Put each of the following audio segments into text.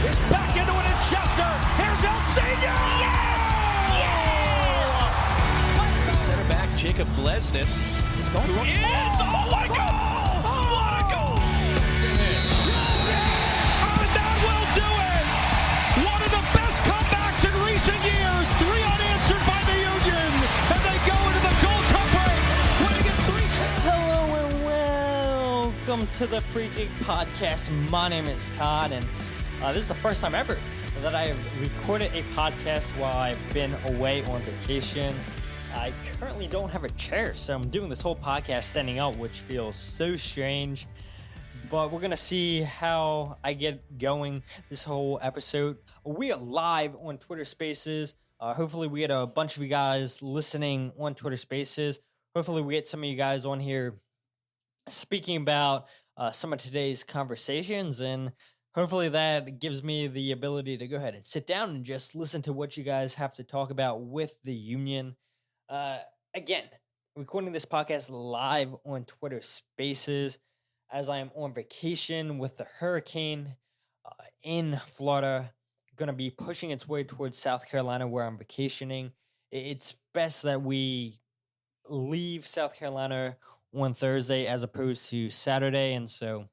Is back into it in Chester. Here's El Senior. Yes! Yes! The center back, Jacob Glesnes, He's going for it. Oh my goal! What a goal! And that will do it. One of the best comebacks in recent years. 3 unanswered by the Union. And they go into the Gold Cup break, winning it 3-2. Hello and welcome to the Free Kick Podcast. My name is Todd, and this is the first time ever that I have recorded a podcast while I've been away on vacation. I currently don't have a chair, so I'm doing this whole podcast standing up, which feels so strange. But we're going to see how I get going this whole episode. We are live on Twitter Spaces. Hopefully we get a bunch of you guys listening on Twitter Spaces. Hopefully we get some of you guys on here speaking about some of today's conversations, and hopefully that gives me the ability to go ahead and sit down and just listen to what you guys have to talk about with the Union. Again, recording this podcast live on Twitter Spaces as I am on vacation with the hurricane in Florida, going to be pushing its way towards South Carolina where I'm vacationing. It's best that we leave South Carolina on Thursday as opposed to Saturday, and so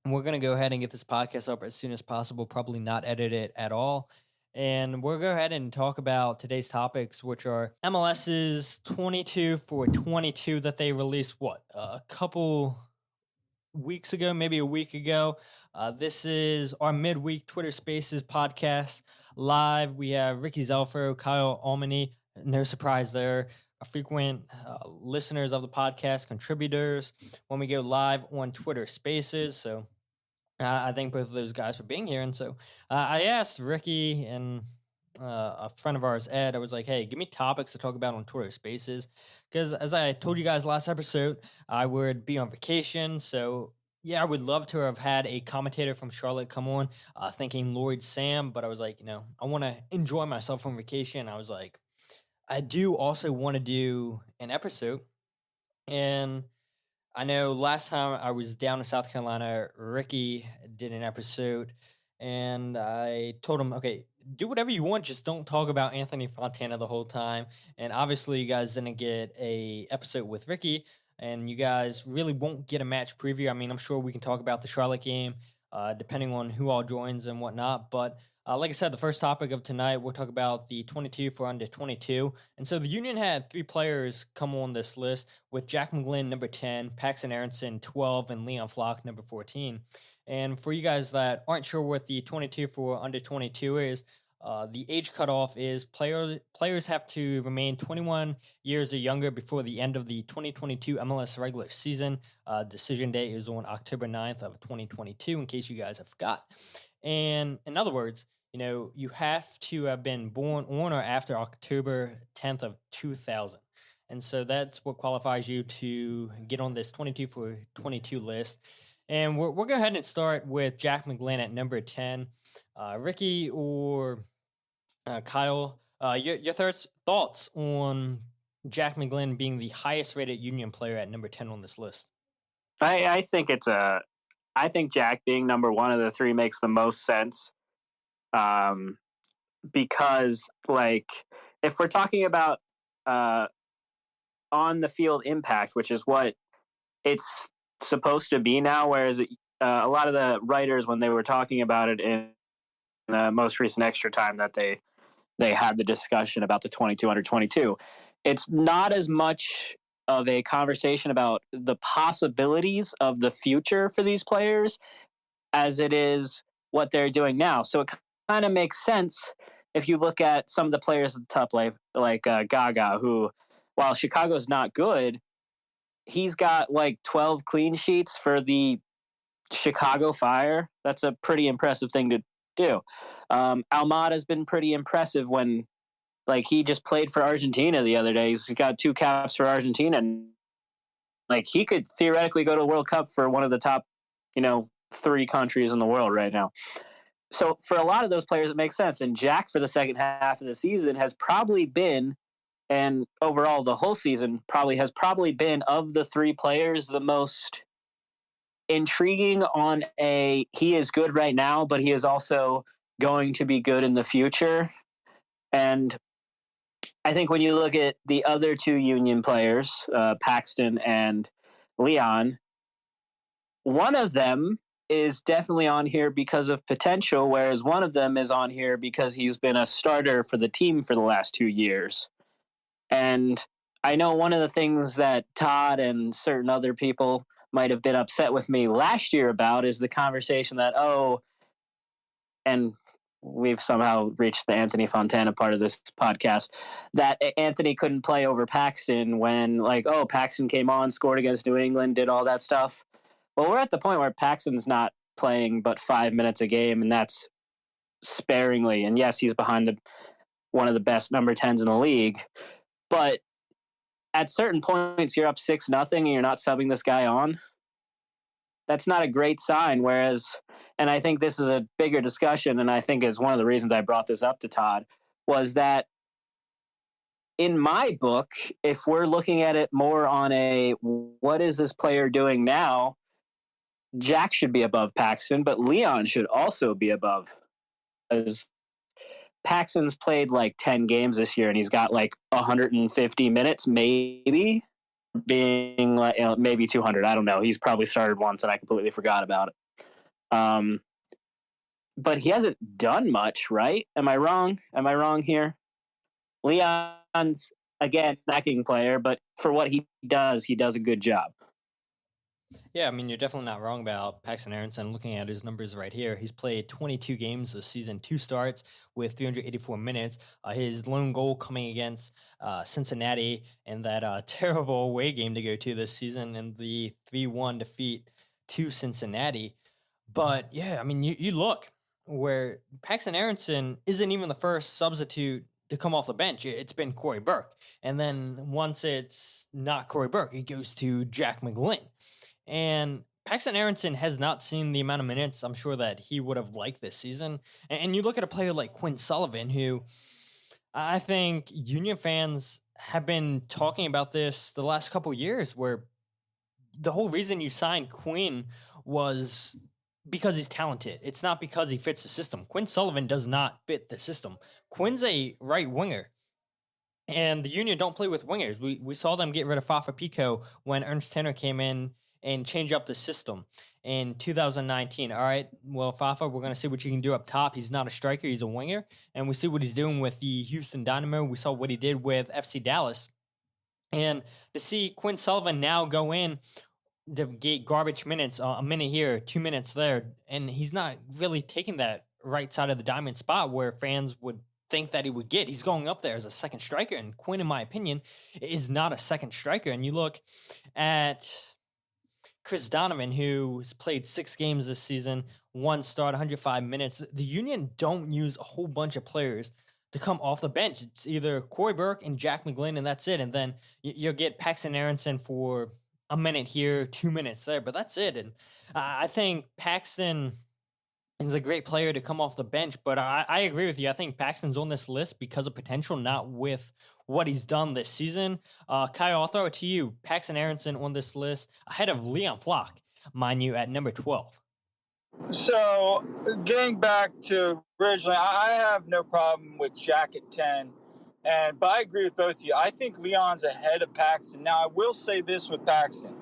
we're going to go ahead and get this podcast up as soon as possible, probably not edit it at all. And we'll go ahead and talk about today's topics, which are MLS's 22 for 22 that they released, a couple weeks ago, maybe a week ago. This is our midweek Twitter Spaces podcast live. We have Ricky Zelfo, Kyle Almany, no surprise there, frequent listeners of the podcast, contributors when we go live on Twitter Spaces. So I thank both of those guys for being here. And so I asked Ricky and a friend of ours, Ed, I was like, hey, give me topics to talk about on Twitter Spaces. Because as I told you guys last episode, I would be on vacation. So, yeah, I would love to have had a commentator from Charlotte come on, thinking Lloyd Sam. But I was like, I want to enjoy myself on vacation. I was like, I do also want to do an episode. And I know last time I was down in South Carolina, Ricky did an episode, and I told him, okay, do whatever you want, just don't talk about Anthony Fontana the whole time. And obviously you guys didn't get a episode with Ricky, and you guys really won't get a match preview. I mean, I'm sure we can talk about the Charlotte game, depending on who all joins and whatnot, but like I said, the first topic of tonight, we'll talk about the 22 for under 22. And so the Union had 3 players come on this list, with Jack McGlynn, number 10, Paxton Aronson, 12, and Leon Flock, number 14. And for you guys that aren't sure what the 22 for under 22 is, the age cutoff is players have to remain 21 years or younger before the end of the 2022 MLS regular season. Decision day is on October 9th of 2022, in case you guys have forgot. And in other words, you have to have been born on or after October 10th of 2000. And so that's what qualifies you to get on this 22 for 22 list. And we'll go ahead and start with Jack McGlynn at number 10. Ricky or Kyle, your thoughts on Jack McGlynn being the highest rated Union player at number 10 on this list? I think I think Jack being number 1 of the 3 makes the most sense. Because if we're talking about on the field impact, which is what it's supposed to be now, whereas a lot of the writers, when they were talking about it in the most recent extra time that they had the discussion about the 22 under 22, it's not as much of a conversation about the possibilities of the future for these players as it is what they're doing now. So it kind of makes sense if you look at some of the players at the top, like Gaga, who, while Chicago's not good, he's got 12 clean sheets for the Chicago Fire. That's a pretty impressive thing to do. Almada's been pretty impressive when he just played for Argentina the other day. He's got 2 caps for Argentina, and he could theoretically go to the World Cup for one of the top 3 countries in the world right now. So for a lot of those players, it makes sense. And Jack, for the second half of the season, has probably been, and overall the whole season has probably been, of the 3 players, the most intriguing on he is good right now, but he is also going to be good in the future. And I think when you look at the other two Union players, Paxton and Leon, one of them is definitely on here because of potential, whereas one of them is on here because he's been a starter for the team for the last 2 years. And I know one of the things that Todd and certain other people might have been upset with me last year about is the conversation that, and we've somehow reached the Anthony Fontana part of this podcast, that Anthony couldn't play over Paxton when, Paxton came on, scored against New England, did all that stuff. Well, we're at the point where Paxton's not playing but 5 minutes a game, and that's sparingly. And yes, he's behind one of the best number 10s in the league. But at certain points, you're up 6-0 and you're not subbing this guy on. That's not a great sign. Whereas, and I think this is a bigger discussion, and I think is one of the reasons I brought this up to Todd, was that in my book, if we're looking at it more on what is this player doing now, Jack should be above Paxton, but Leon should also be above. As Paxton's played 10 games this year, and he's got 150 minutes, maybe being maybe 200. I don't know. He's probably started once, and I completely forgot about it. But he hasn't done much, right? Am I wrong? Am I wrong here? Leon's, again, backing player, but for what he does a good job. Yeah, I mean, you're definitely not wrong about Paxton Aronson. Looking at his numbers right here, he's played 22 games this season, 2 starts with 384 minutes. His lone goal coming against Cincinnati in that terrible away game to go to this season in the 3-1 defeat to Cincinnati. But yeah, I mean, you look where Paxton Aronson isn't even the first substitute to come off the bench. It's been Corey Burke. And then once it's not Corey Burke, it goes to Jack McGlynn. And Paxton Aronson has not seen the amount of minutes I'm sure that he would have liked this season. And you look at a player like Quinn Sullivan, who I think Union fans have been talking about this the last couple of years, where the whole reason you signed Quinn was because he's talented. It's not because he fits the system. Quinn Sullivan does not fit the system. Quinn's a right winger. And the Union don't play with wingers. We saw them get rid of Fafa Pico when Ernst Tanner came in and change up the system in 2019. All right, well, Fafa, we're going to see what you can do up top. He's not a striker. He's a winger. And we see what he's doing with the Houston Dynamo. We saw what he did with FC Dallas. And to see Quinn Sullivan now go in to get garbage minutes, a minute here, 2 minutes there, and he's not really taking that right side of the diamond spot where fans would think that he would get. He's going up there as a second striker, and Quinn, in my opinion, is not a second striker. And you look at Chris Donovan, who has played 6 games this season, 1 start, 105 minutes. The Union don't use a whole bunch of players to come off the bench. It's either Corey Burke and Jack McGlynn, and that's it. And then you'll get Paxton Aronson for a minute here, 2 minutes there, but that's it. And I think Paxton is a great player to come off the bench, but I agree with you. I think Paxton's on this list because of potential, not with what he's done this season. Kyle, I'll throw it to you. Paxton Aronson on this list ahead of Leon Flock, mind you, at number 12. So, getting back to originally, I have no problem with Jack at 10, but I agree with both of you. I think Leon's ahead of Paxton. Now, I will say this with Paxton.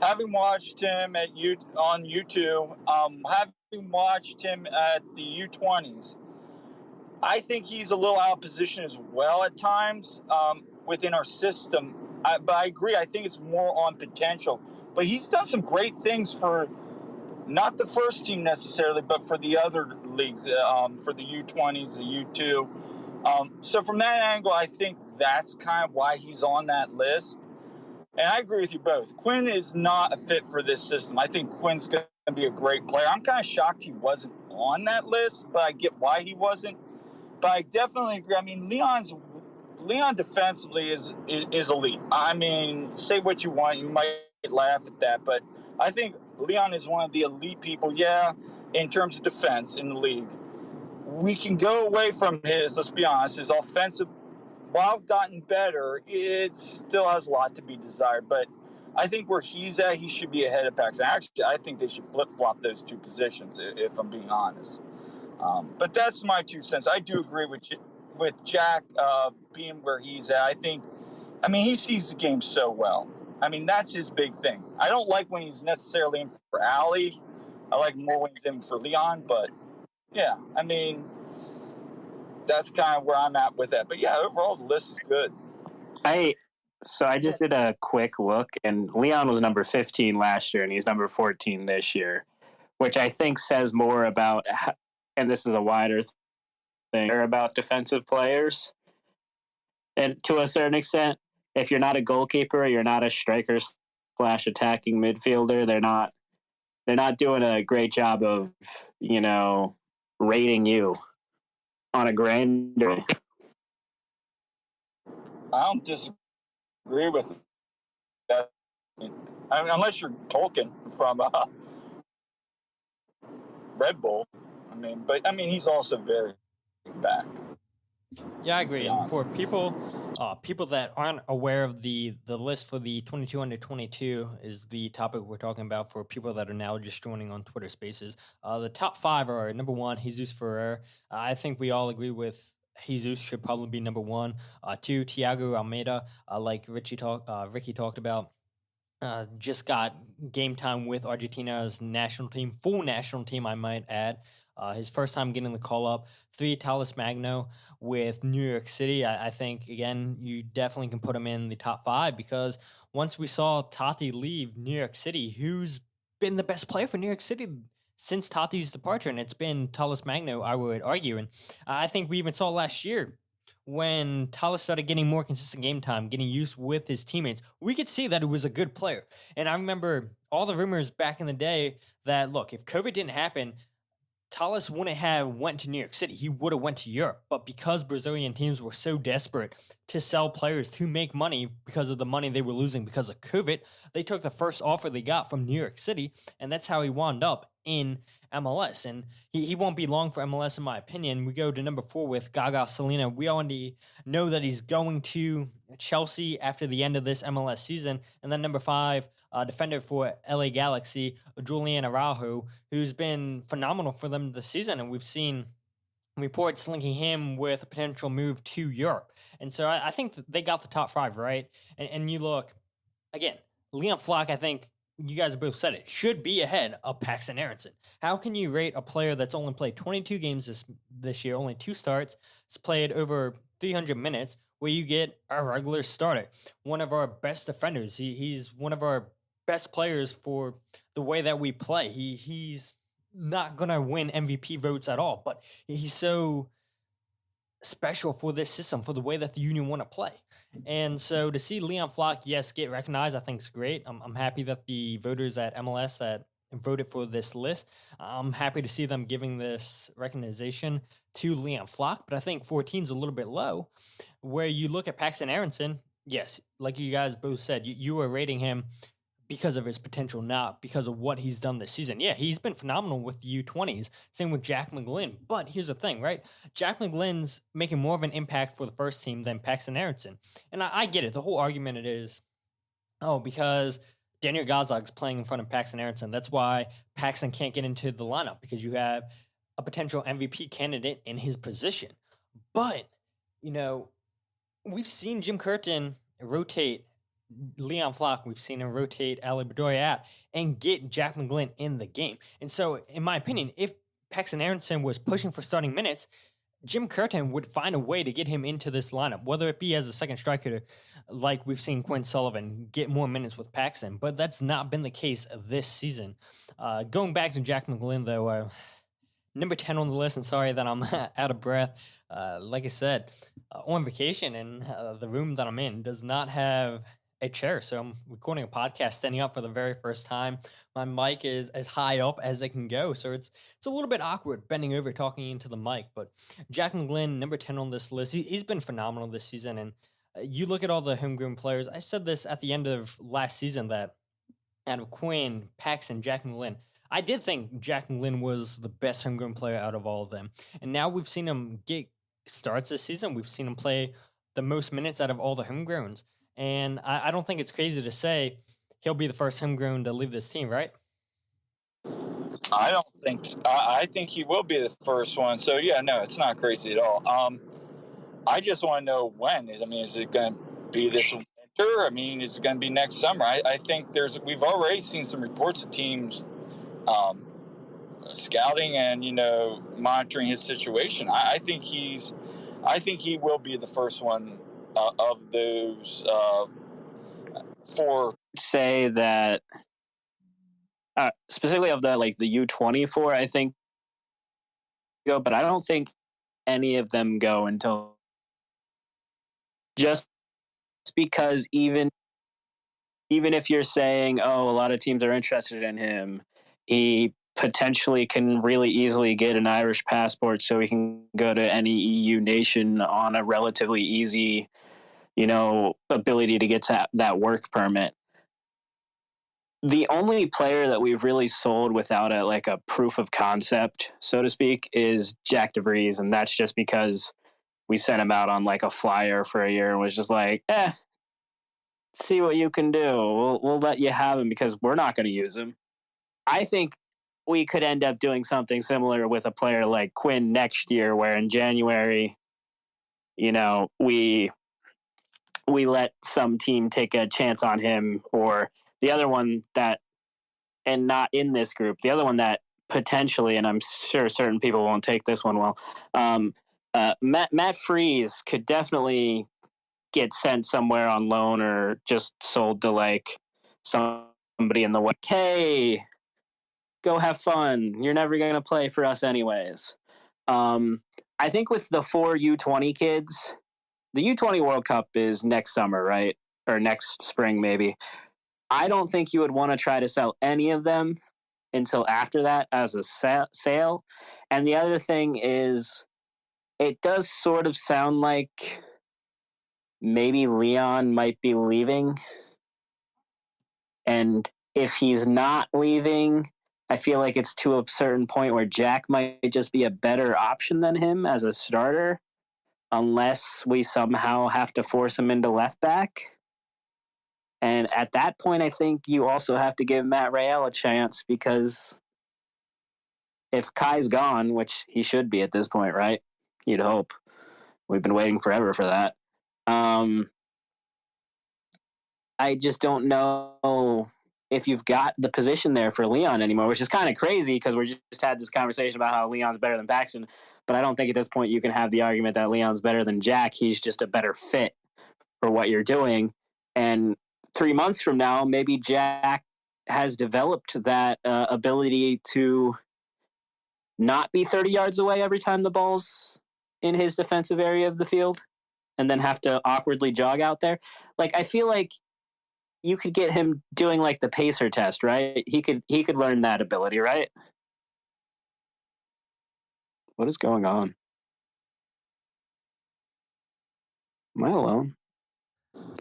Having watched him on YouTube, having watched him at the U20s, I think he's a little out of position as well at times within our system. But I agree. I think it's more on potential. But he's done some great things for not the first team necessarily, but for the other leagues, for the U20s, the U2. So from that angle, I think that's kind of why he's on that list. And I agree with you both. Quinn is not a fit for this system. I think Quinn's going to be a great player. I'm kind of shocked he wasn't on that list, but I get why he wasn't. But I definitely agree. I mean, Leon defensively is elite. I mean, say what you want. You might laugh at that, but I think Leon is one of the elite people, in terms of defense in the league. We can go away from let's be honest, his offensive, while gotten better, it still has a lot to be desired. But I think where he's at, he should be ahead of Paxton. Actually, I think they should flip flop those two positions, if I'm being honest. But that's my 2 cents. I do agree with Jack being where he's at. I mean, he sees the game so well. I mean, that's his big thing. I don't like when he's necessarily in for Allie. I like more when he's in for Leon. But yeah, I mean, that's kind of where I'm at with that. But yeah, overall the list is good. I just did a quick look, and Leon was number 15 last year, and he's number 14 this year, which I think says more about, and this is a wider thing, about defensive players. And to a certain extent, if you're not a goalkeeper, you're not a striker / attacking midfielder, they're not doing a great job of, rating you on a grander. I don't disagree with that. I mean, unless you're Tolkien from Red Bull. But he's also very back. Yeah, I agree. And for people that aren't aware of the list for the 22 under 22 is the topic we're talking about for people that are now just joining on Twitter Spaces. The top 5 are number 1, Jesus Ferrer. I think we all agree with Jesus should probably be number 1. 2, Thiago Almeida, like Ricky talked about. Just got game time with Argentina's national team, full national team, I might add. His first time getting the call up. 3, Talles Magno with New York City. I think, again, you definitely can put him in the top 5 because once we saw Tati leave New York City, who's been the best player for New York City since Tati's departure? And it's been Talles Magno, I would argue. And I think we even saw last year when Talles started getting more consistent game time, getting used with his teammates, we could see that he was a good player. And I remember all the rumors back in the day that, look, if COVID didn't happen, Talles wouldn't have went to New York City. He would have went to Europe. But because Brazilian teams were so desperate to sell players to make money because of the money they were losing because of COVID, they took the first offer they got from New York City, and that's how he wound up in MLS. And he won't be long for MLS, in my opinion. We go to number 4 with Gaga Salina. We already know that he's going to Chelsea after the end of this MLS season. And then number 5, defender for LA Galaxy, Julian Araujo, who's been phenomenal for them this season. And we've seen reports linking him with a potential move to Europe. And so I think they got the top 5 right. And you look, again, Leon Flock, I think you guys both said it, should be ahead of Paxton Aronson. How can you rate a player that's only played 22 games this year, only 2 starts, has played over 300 minutes, where you get a regular starter, one of our best defenders? He's one of our best players for the way that we play. He's not going to win MVP votes at all, but he's so special for this system, for the way that the Union want to play. And so to see Leon Flock, yes, get recognized, I think is great. I'm happy that the voters at MLS that voted for this list, I'm happy to see them giving this recognition to Leon Flock, but I think 14 is a little bit low. Where you look at Paxton Aronson, yes, like you guys both said, you were rating him because of his potential, not because of what he's done this season. Yeah, he's been phenomenal with the U20s. Same with Jack McGlynn. But here's the thing, right? Jack McGlynn's making more of an impact for the first team than Paxton Aronson. And I get it. The whole argument it is, because Daniel Gazag's playing in front of Paxton Aronson. That's why Paxton can't get into the lineup, because you have a potential MVP candidate in his position. But, we've seen Jim Curtin rotate Leon Flock, we've seen him rotate Ali Bedoya and get Jack McGlynn in the game. And so, in my opinion, if Paxton Aronson was pushing for starting minutes, Jim Curtin would find a way to get him into this lineup, whether it be as a second striker, like we've seen Quinn Sullivan get more minutes with Paxton. But that's not been the case this season. Going back to Jack McGlynn, though, number 10 on the list, and sorry that I'm out of breath. Like I said, on vacation, and the room that I'm in does not have a chair, so I'm recording a podcast standing up for the very first time. My mic is as high up as it can go, so it's a little bit awkward bending over talking into the mic. But Jack McGlynn, number 10 on this list, he's been phenomenal this season. And you look at all the homegrown players. I said this at the end of last season that out of Quinn, Paxton, Jack McGlynn, I did think Jack McGlynn was the best homegrown player out of all of them. And now we've seen him get starts this season. We've seen him play the most minutes out of all the homegrowns. And I don't think it's crazy to say he'll be the first homegrown to leave this team, right? I don't think so. I think he will be the first one. So yeah, no, it's not crazy at all. I just want to know when. Is it going to be this winter? I mean, is it going to be next summer? I think we've already seen some reports of teams scouting and monitoring his situation. I think he will be the first one of those four. Say that specifically of the U24, I think go, but I don't think any of them go until just because even if you're saying, oh, a lot of teams are interested in him, he potentially can really easily get an Irish passport so he can go to any EU nation on a relatively easy, ability to get to that work permit. The only player that we've really sold without a proof of concept, so to speak, is Jack DeVries, and that's just because we sent him out on a flyer for a year and was just like, see what you can do. We'll let you have him because we're not going to use him. I think we could end up doing something similar with a player like Quinn next year, where in January, we let some team take a chance on him, or the other one and not in this group, the other one that potentially, and I'm sure certain people won't take this one well, Matt Freese could definitely get sent somewhere on loan or just sold to somebody in the way. Hey, go have fun. You're never going to play for us anyways. I think with the 4 U20 kids, the U20 World Cup is next summer, right? Or next spring, maybe. I don't think you would want to try to sell any of them until after that as a sale. And the other thing is, it does sort of sound like maybe Leon might be leaving. And if he's not leaving, I feel like it's to a certain point where Jack might just be a better option than him as a starter, unless we somehow have to force him into left back. And at that point, I think you also have to give Matt Rael a chance, because if Kai's gone, which he should be at this point, right? You'd hope. We've been waiting forever for that. I just don't know if you've got the position there for Leon anymore, which is kind of crazy because we just had this conversation about how Leon's better than Paxton. But I don't think at this point you can have the argument that Leon's better than Jack. He's just a better fit for what you're doing. And 3 months from now, maybe Jack has developed that ability to not be 30 yards away every time the ball's in his defensive area of the field and then have to awkwardly jog out there. I feel like you could get him doing the pacer test, right? He could learn that ability, right? What is going on? Am I alone?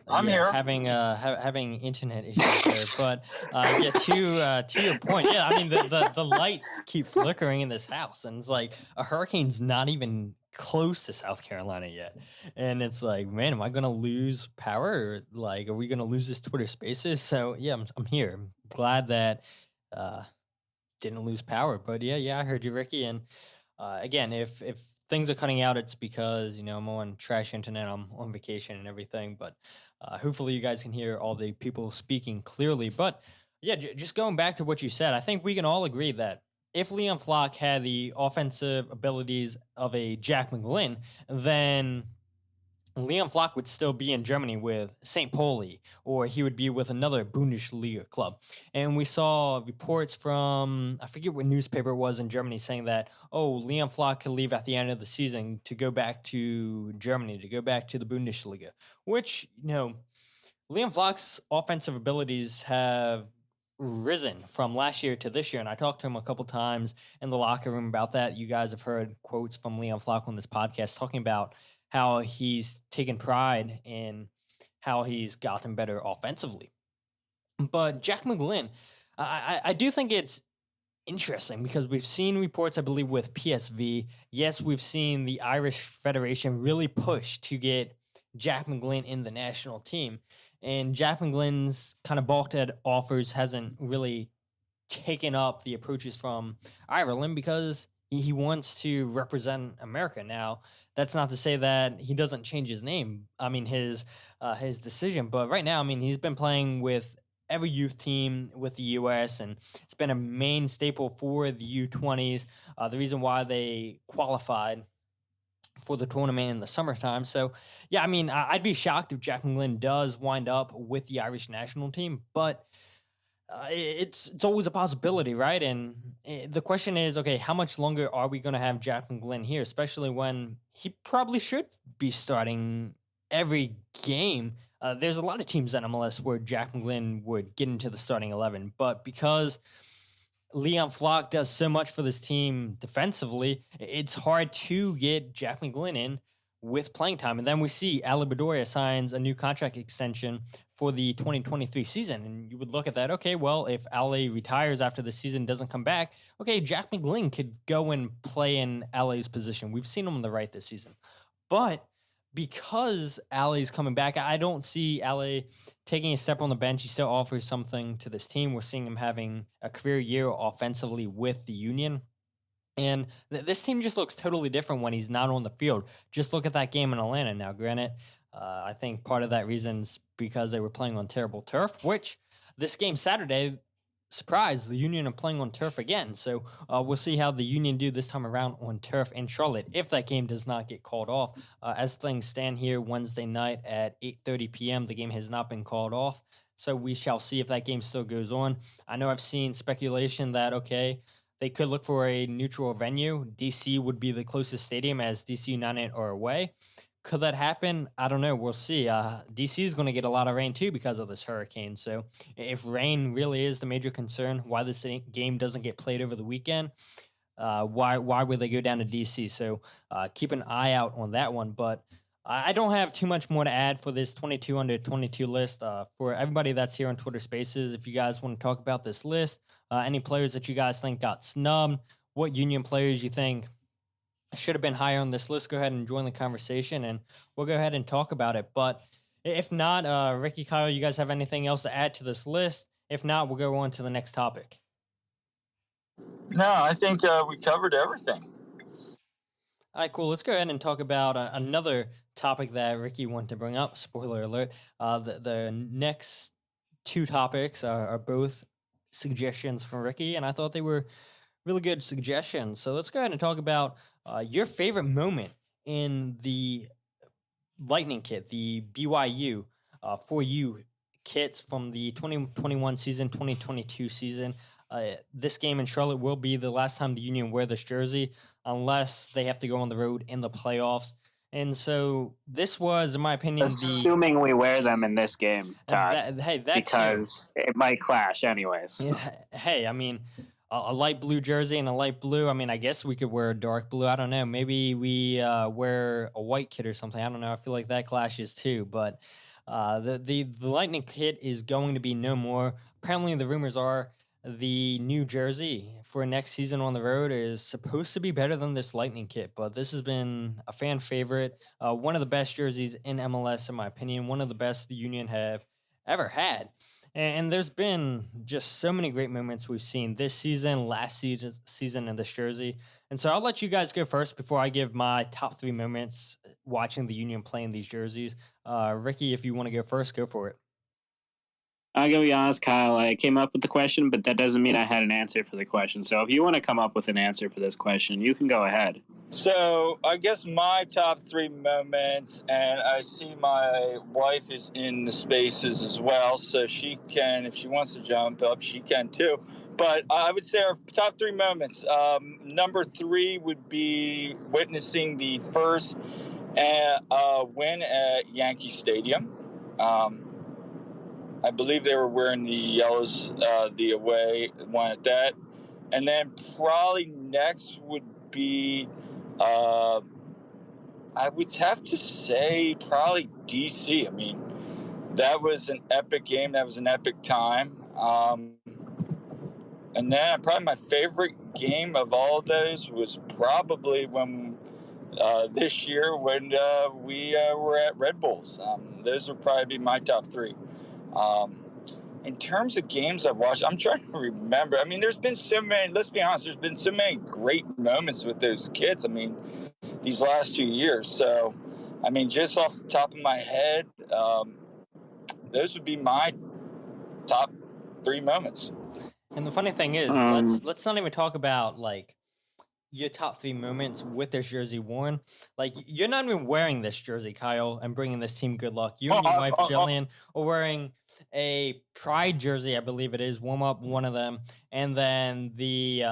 I'm here. Having internet issues there, but to your point, yeah. I mean, the lights keep flickering in this house, and it's like a hurricane's not even close to South Carolina yet, and it's like, man, am I gonna lose power? Or, are we gonna lose this Twitter Spaces? So yeah, I'm here. I'm glad that didn't lose power, but yeah, I heard you, Ricky, and again, if things are cutting out, it's because I'm on trash internet, I'm on vacation and everything, but hopefully you guys can hear all the people speaking clearly. But yeah, just going back to what you said, I think we can all agree that if Leon Flock had the offensive abilities of a Jack McGlynn, then Leon Flock would still be in Germany with St. Pauli, or he would be with another Bundesliga club. And we saw reports from, I forget what newspaper it was in Germany, saying that, Leon Flock could leave at the end of the season to go back to Germany, to go back to the Bundesliga, which, Leon Flock's offensive abilities have risen from last year to this year. And I talked to him a couple times in the locker room about that. You guys have heard quotes from Leon Flock on this podcast talking about how he's taken pride in how he's gotten better offensively. But Jack McGlynn, I do think it's interesting because we've seen reports, I believe, with PSV. Yes, we've seen the Irish Federation really push to get Jack McGlynn in the national team. And Jack McGlynn's kind of bulkhead offers hasn't really taken up the approaches from Ireland because he wants to represent America. Now, that's not to say that he doesn't change his name. I mean, his decision. But right now, I mean, he's been playing with every youth team with the U.S. and it's been a main staple for the U20s. The reason why they qualified for the tournament in the summertime. So, yeah, I mean, I'd be shocked if Jack McGlynn does wind up with the Irish national team, but it's always a possibility, right? And the question is, okay, how much longer are we going to have Jack McGlynn here, especially when he probably should be starting every game? There's a lot of teams in MLS where Jack McGlynn would get into the starting 11, but because Leon Flock does so much for this team defensively, it's hard to get Jack McGlynn in with playing time. And then we see Ali Bedoya signs a new contract extension for the 2023 season. And you would look at that, okay, well, if Ali retires after the season, doesn't come back, okay, Jack McGlynn could go and play in Ali's position. We've seen him on the right this season. But because Ali's coming back, I don't see Ali taking a step on the bench. He still offers something to this team. We're seeing him having a career year offensively with the Union. And this team just looks totally different when he's not on the field. Just look at that game in Atlanta. Now, granted, I think part of that reason's because they were playing on terrible turf, which this game Saturday, surprise, the Union are playing on turf again. So we'll see how the Union do this time around on turf in Charlotte if that game does not get called off. As things stand here Wednesday night at 8:30 p.m., the game has not been called off. So we shall see if that game still goes on. I know I've seen speculation that, okay, they could look for a neutral venue. DC would be the closest stadium as DC United are away. Could that happen? I don't know. We'll see. DC is going to get a lot of rain too because of this hurricane. So if rain really is the major concern, why this game doesn't get played over the weekend, why would they go down to DC? So keep an eye out on that one. But I don't have too much more to add for this 22 under 22 list. For everybody that's here on Twitter Spaces, if you guys want to talk about this list, any players that you guys think got snubbed, what Union players you think should have been higher on this list, go ahead and join the conversation, and we'll go ahead and talk about it. But if not, Ricky, Kyle, you guys have anything else to add to this list? If not, we'll go on to the next topic. No, I think we covered everything. All right, cool. Let's go ahead and talk about another topic that Ricky wanted to bring up. Spoiler alert. The next two topics are both suggestions from Ricky, and I thought they were really good suggestions. So let's go ahead and talk about your favorite moment in the Lightning kit, the BYU for you kits from the 2021 season, 2022 season. This game in Charlotte will be the last time the Union wear this jersey unless they have to go on the road in the playoffs. And so this was, in my opinion, assuming we wear them in this game, Todd, because it might clash anyways. Hey, I mean, a light blue jersey and a light blue. I mean, I guess we could wear a dark blue. I don't know. Maybe we wear a white kit or something. I don't know. I feel like that clashes too. But the Lightning kit is going to be no more. Apparently, the rumors are the new jersey for next season on the road is supposed to be better than this Lightning kit, but this has been a fan favorite. One of the best jerseys in MLS, in my opinion, one of the best the Union have ever had. And there's been just so many great moments we've seen this season, last season in this jersey. And so I'll let you guys go first before I give my top 3 moments watching the Union play in these jerseys. Ricky, if you want to go first, go for it. I'm going to be honest, Kyle, I came up with the question, but that doesn't mean I had an answer for the question. So if you want to come up with an answer for this question, you can go ahead. So I guess my top 3 moments, and I see my wife is in the spaces as well, so she can, if she wants to jump up, she can too. But I would say our top 3 moments. Number 3 would be witnessing the first win at Yankee Stadium. I believe they were wearing the yellows, the away one at that. And then probably next would be, I would have to say probably DC. I mean, that was an epic game. That was an epic time. And then probably my favorite game of all of those was probably when this year when we were at Red Bulls. Those would probably be my top 3. In terms of games I've watched, I'm trying to remember. I mean, there's been so many, let's be honest, there's been so many great moments with those kids. I mean, these last 2 years. So, I mean, just off the top of my head, those would be my top 3 moments. And the funny thing is, let's not even talk about like your top 3 moments with this jersey worn. Like, you're not even wearing this jersey, Kyle, and bringing this team good luck. You and your wife, Jillian, are wearing a Pride jersey, I believe it is, warm up one of them, and then the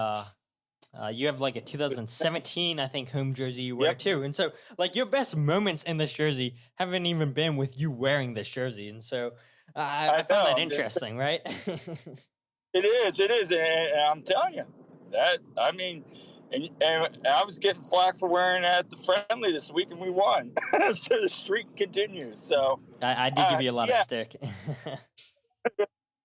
you have like a 2017, I think, home jersey you wear too. And so, like, your best moments in this jersey haven't even been with you wearing this jersey. And so, I found that interesting, right? It is, and I'm telling you that. I mean, and I was getting flack for wearing it at the friendly this week, and we won. So the streak continues. So I did give you a lot of stick.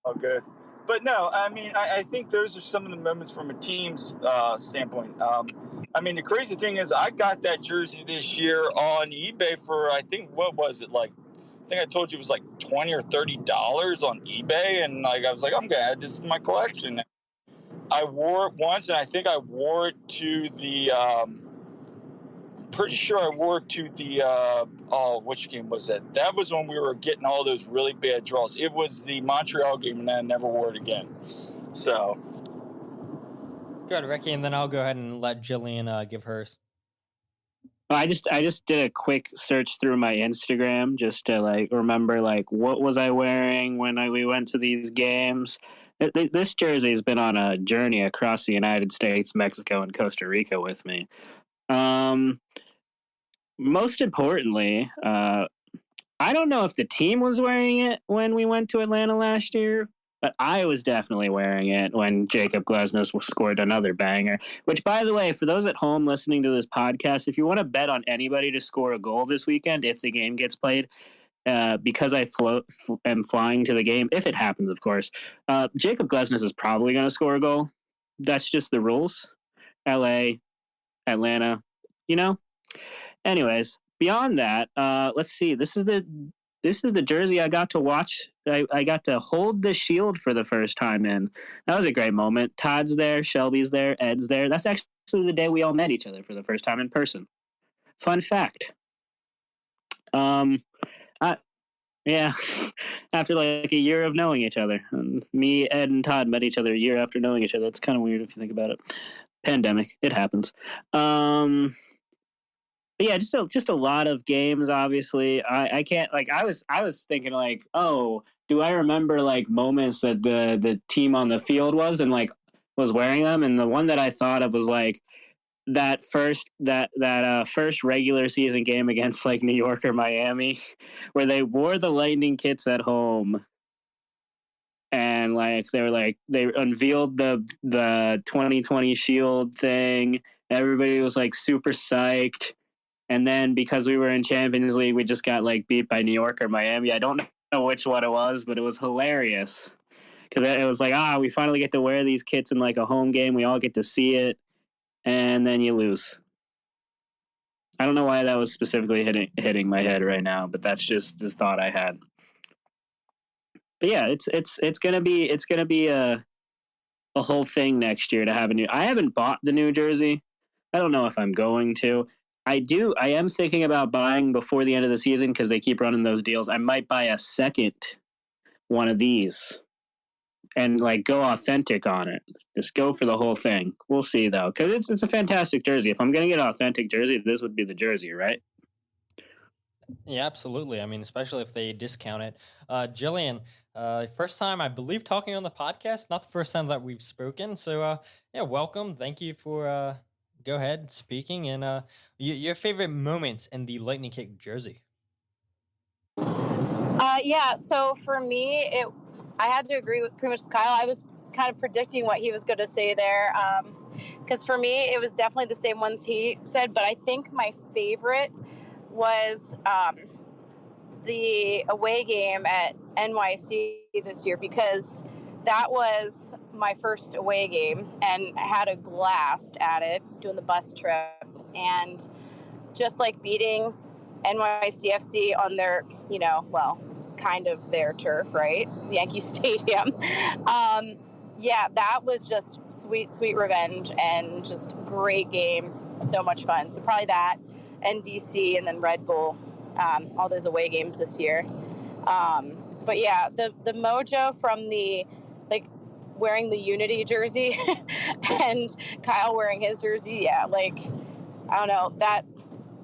Oh, good. But no, I mean, I think those are some of the moments from a team's standpoint. I mean, the crazy thing is, I got that jersey this year on eBay for, I think, what was it, like, I think I told you it was like $20 or $30 on eBay, and like I was like, I'm gonna add this to my collection. I wore it once, and I think I wore it to the. I'm pretty sure I wore it to the. Which game was that? That was when we were getting all those really bad draws. It was the Montreal game, and I never wore it again. So. Good, Ricky, and then I'll go ahead and let Jillian give hers. I just did a quick search through my Instagram just to like remember like what was I wearing when we went to these games. This jersey has been on a journey across the United States, Mexico, and Costa Rica with me. Most importantly, I don't know if the team was wearing it when we went to Atlanta last year, but I was definitely wearing it when Jacob Glesnes scored another banger. Which, by the way, for those at home listening to this podcast, if you want to bet on anybody to score a goal this weekend, if the game gets played, because I am flying to the game, if it happens, of course, Jacob Glesnes is probably going to score a goal. That's just the rules. LA, Atlanta, you know? Anyways, beyond that, let's see. This is the jersey I got to watch. I got to hold the shield for the first time in. That was a great moment. Todd's there, Shelby's there, Ed's there. That's actually the day we all met each other for the first time in person. Fun fact. Yeah, after like a year of knowing each other. Me, Ed, and Todd met each other a year after knowing each other. It's kind of weird if you think about it. Pandemic, it happens. But yeah, just a lot of games. Obviously, I can't like. I was thinking like, oh, do I remember like moments that the team on the field was was wearing them? And the one that I thought of was like that first regular season game against like New York or Miami, where they wore the Lightning kits at home, and like they unveiled the 2020 Shield thing. Everybody was like super psyched. And then because we were in Champions League, we just got like beat by New York or Miami. I don't know which one it was, but it was hilarious because it was like, we finally get to wear these kits in like a home game. We all get to see it, and then you lose. I don't know why that was specifically hitting my head right now, but that's just this thought I had. But yeah, it's gonna be a whole thing next year to have a new. I haven't bought the new jersey. I don't know if I'm going to. I am thinking about buying before the end of the season because they keep running those deals. I might buy a second one of these and like go authentic on it. Just go for the whole thing. We'll see though, because it's a fantastic jersey. If I'm gonna get an authentic jersey, this would be the jersey, right? Yeah, absolutely. I mean, especially if they discount it. Jillian, first time I believe talking on the podcast. Not the first time that we've spoken. So yeah, welcome. Thank you for. Go ahead, speaking, and your favorite moments in the Lightning Kick jersey. Yeah, so for me, I had to agree with pretty much Kyle. I was kind of predicting what he was going to say there, because for me, it was definitely the same ones he said, but I think my favorite was the away game at NYC this year, because that was my first away game, and I had a blast at it, doing the bus trip, and just like beating NYCFC on their, kind of their turf, right? Yankee Stadium. Yeah, that was just sweet, sweet revenge and just great game. So much fun. So probably that and DC and then Red Bull, all those away games this year. But yeah, the mojo from the like wearing the Unity jersey and Kyle wearing his jersey. Yeah, like I don't know,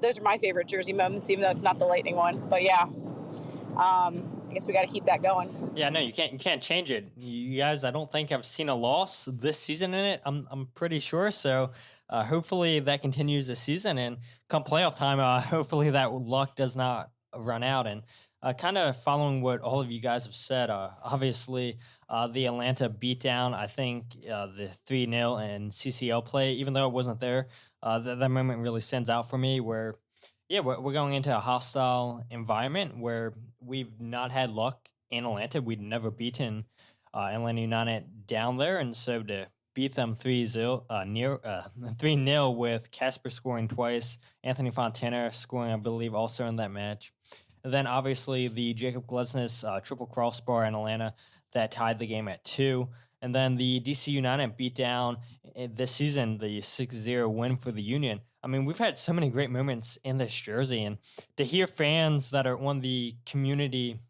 those are my favorite jersey moments, even though it's not the Lightning one. But yeah, I guess we got to keep that going. Yeah, no, you can't change it. You guys, I don't think I've seen a loss this season in it. I'm pretty sure. So hopefully that continues this season, and come playoff time, hopefully that luck does not run out. And kind of following what all of you guys have said, obviously the Atlanta beatdown, I think the 3-0 and CCL play, even though it wasn't there, that moment really stands out for me where, yeah, we're going into a hostile environment where we've not had luck in Atlanta. We'd never beaten Atlanta United down there. And so to beat them 3-0 with Casper scoring twice, Anthony Fontana scoring, I believe, also in that match. And then obviously the Jacob Glesnes triple crossbar in Atlanta that tied the game at 2. And then the DC United beat down this season, the 6-0 win for the Union. I mean, we've had so many great moments in this jersey. And to hear fans that are on the committee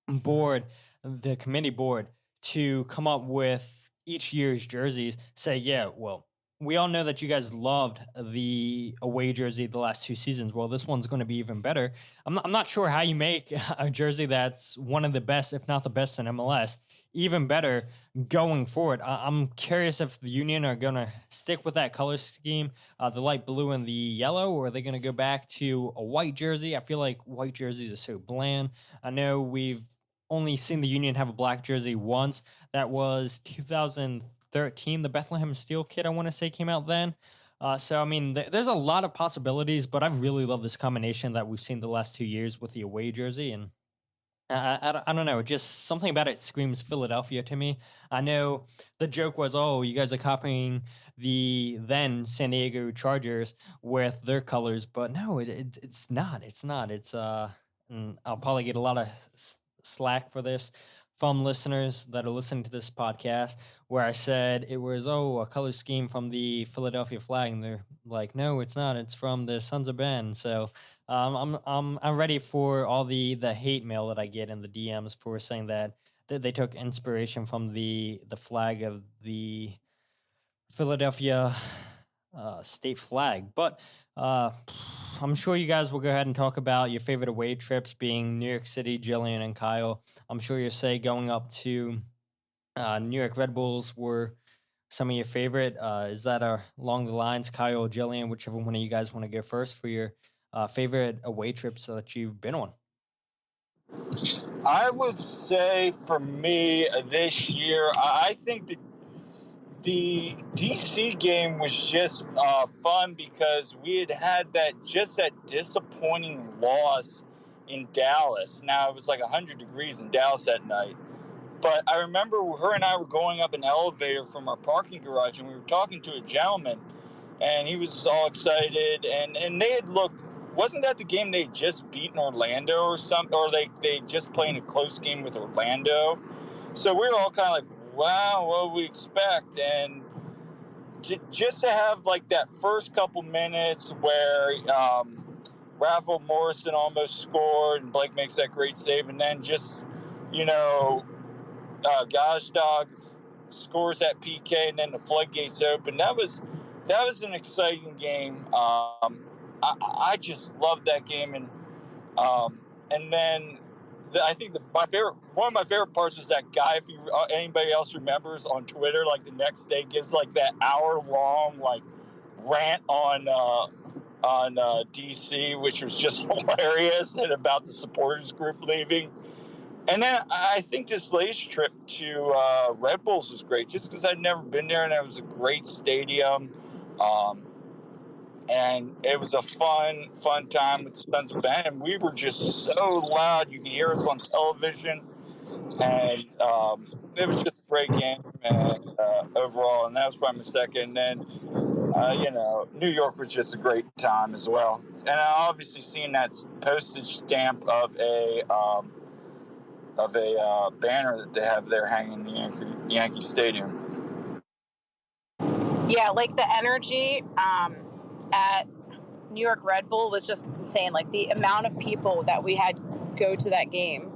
board, to come up with each year's jerseys, say, yeah, well, we all know that you guys loved the away jersey the last 2 seasons. Well, this one's going to be even better. I'm not sure how you make a jersey that's one of the best, if not the best in MLS, even better going forward. I'm curious if the Union are going to stick with that color scheme, the light blue and the yellow, or are they going to go back to a white jersey? I feel like white jerseys are so bland. I know we've only seen the Union have a black jersey once. That was 2013. The Bethlehem Steel kit, I want to say, came out then. So, I mean, there's a lot of possibilities, but I really love this combination that we've seen the last 2 years with the away jersey. And I don't know, just something about it screams Philadelphia to me. I know the joke was, oh, you guys are copying the then San Diego Chargers with their colors, but no, it's not. It's not. It's and I'll probably get a lot of slack for this from listeners that are listening to this podcast, where I said it was, a color scheme from the Philadelphia flag, and they're like, no, it's not. It's from the Sons of Ben. So I'm ready for all the hate mail that I get in the DMs for saying that they took inspiration from the flag of the Philadelphia state flag. But I'm sure you guys will go ahead and talk about your favorite away trips being New York City, Jillian and Kyle. I'm sure you'll say going up to New York Red Bulls were some of your favorite. Is that along the lines, Kyle or Jillian, whichever one of you guys want to go first for your favorite away trips that you've been on? I would say for me this year, I think that the DC game was just fun because we had that disappointing loss in Dallas. Now, it was like 100 degrees in Dallas that night. But I remember her and I were going up an elevator from our parking garage, and we were talking to a gentleman, and he was all excited. And they had looked, wasn't that the game they just beaten Orlando or something? Or they just playing a close game with Orlando? So we were all kind of like, wow, what do we expect? And just to have like that first couple minutes where Rafael Morrison almost scored and Blake makes that great save, and then just, Gazdag scores that PK, and then the floodgates open. That was an exciting game. I just loved that game, and then I think one of my favorite parts was that guy. If anybody else remembers, on Twitter, like the next day gives like that hour-long like rant on DC, which was just hilarious, and about the supporters group leaving. And then I think this latest trip to Red Bulls was great, just because I'd never been there, and it was a great stadium. And it was a fun time with the Sons of Ben. And we were just so loud. You could hear us on television. And it was just a great game overall. And that was probably my second. And New York was just a great time as well. And I obviously seen that postage stamp of a of a banner that they have there hanging in Yankee Stadium. Yeah, like the energy at New York Red Bull was just insane. Like the amount of people that we had go to that game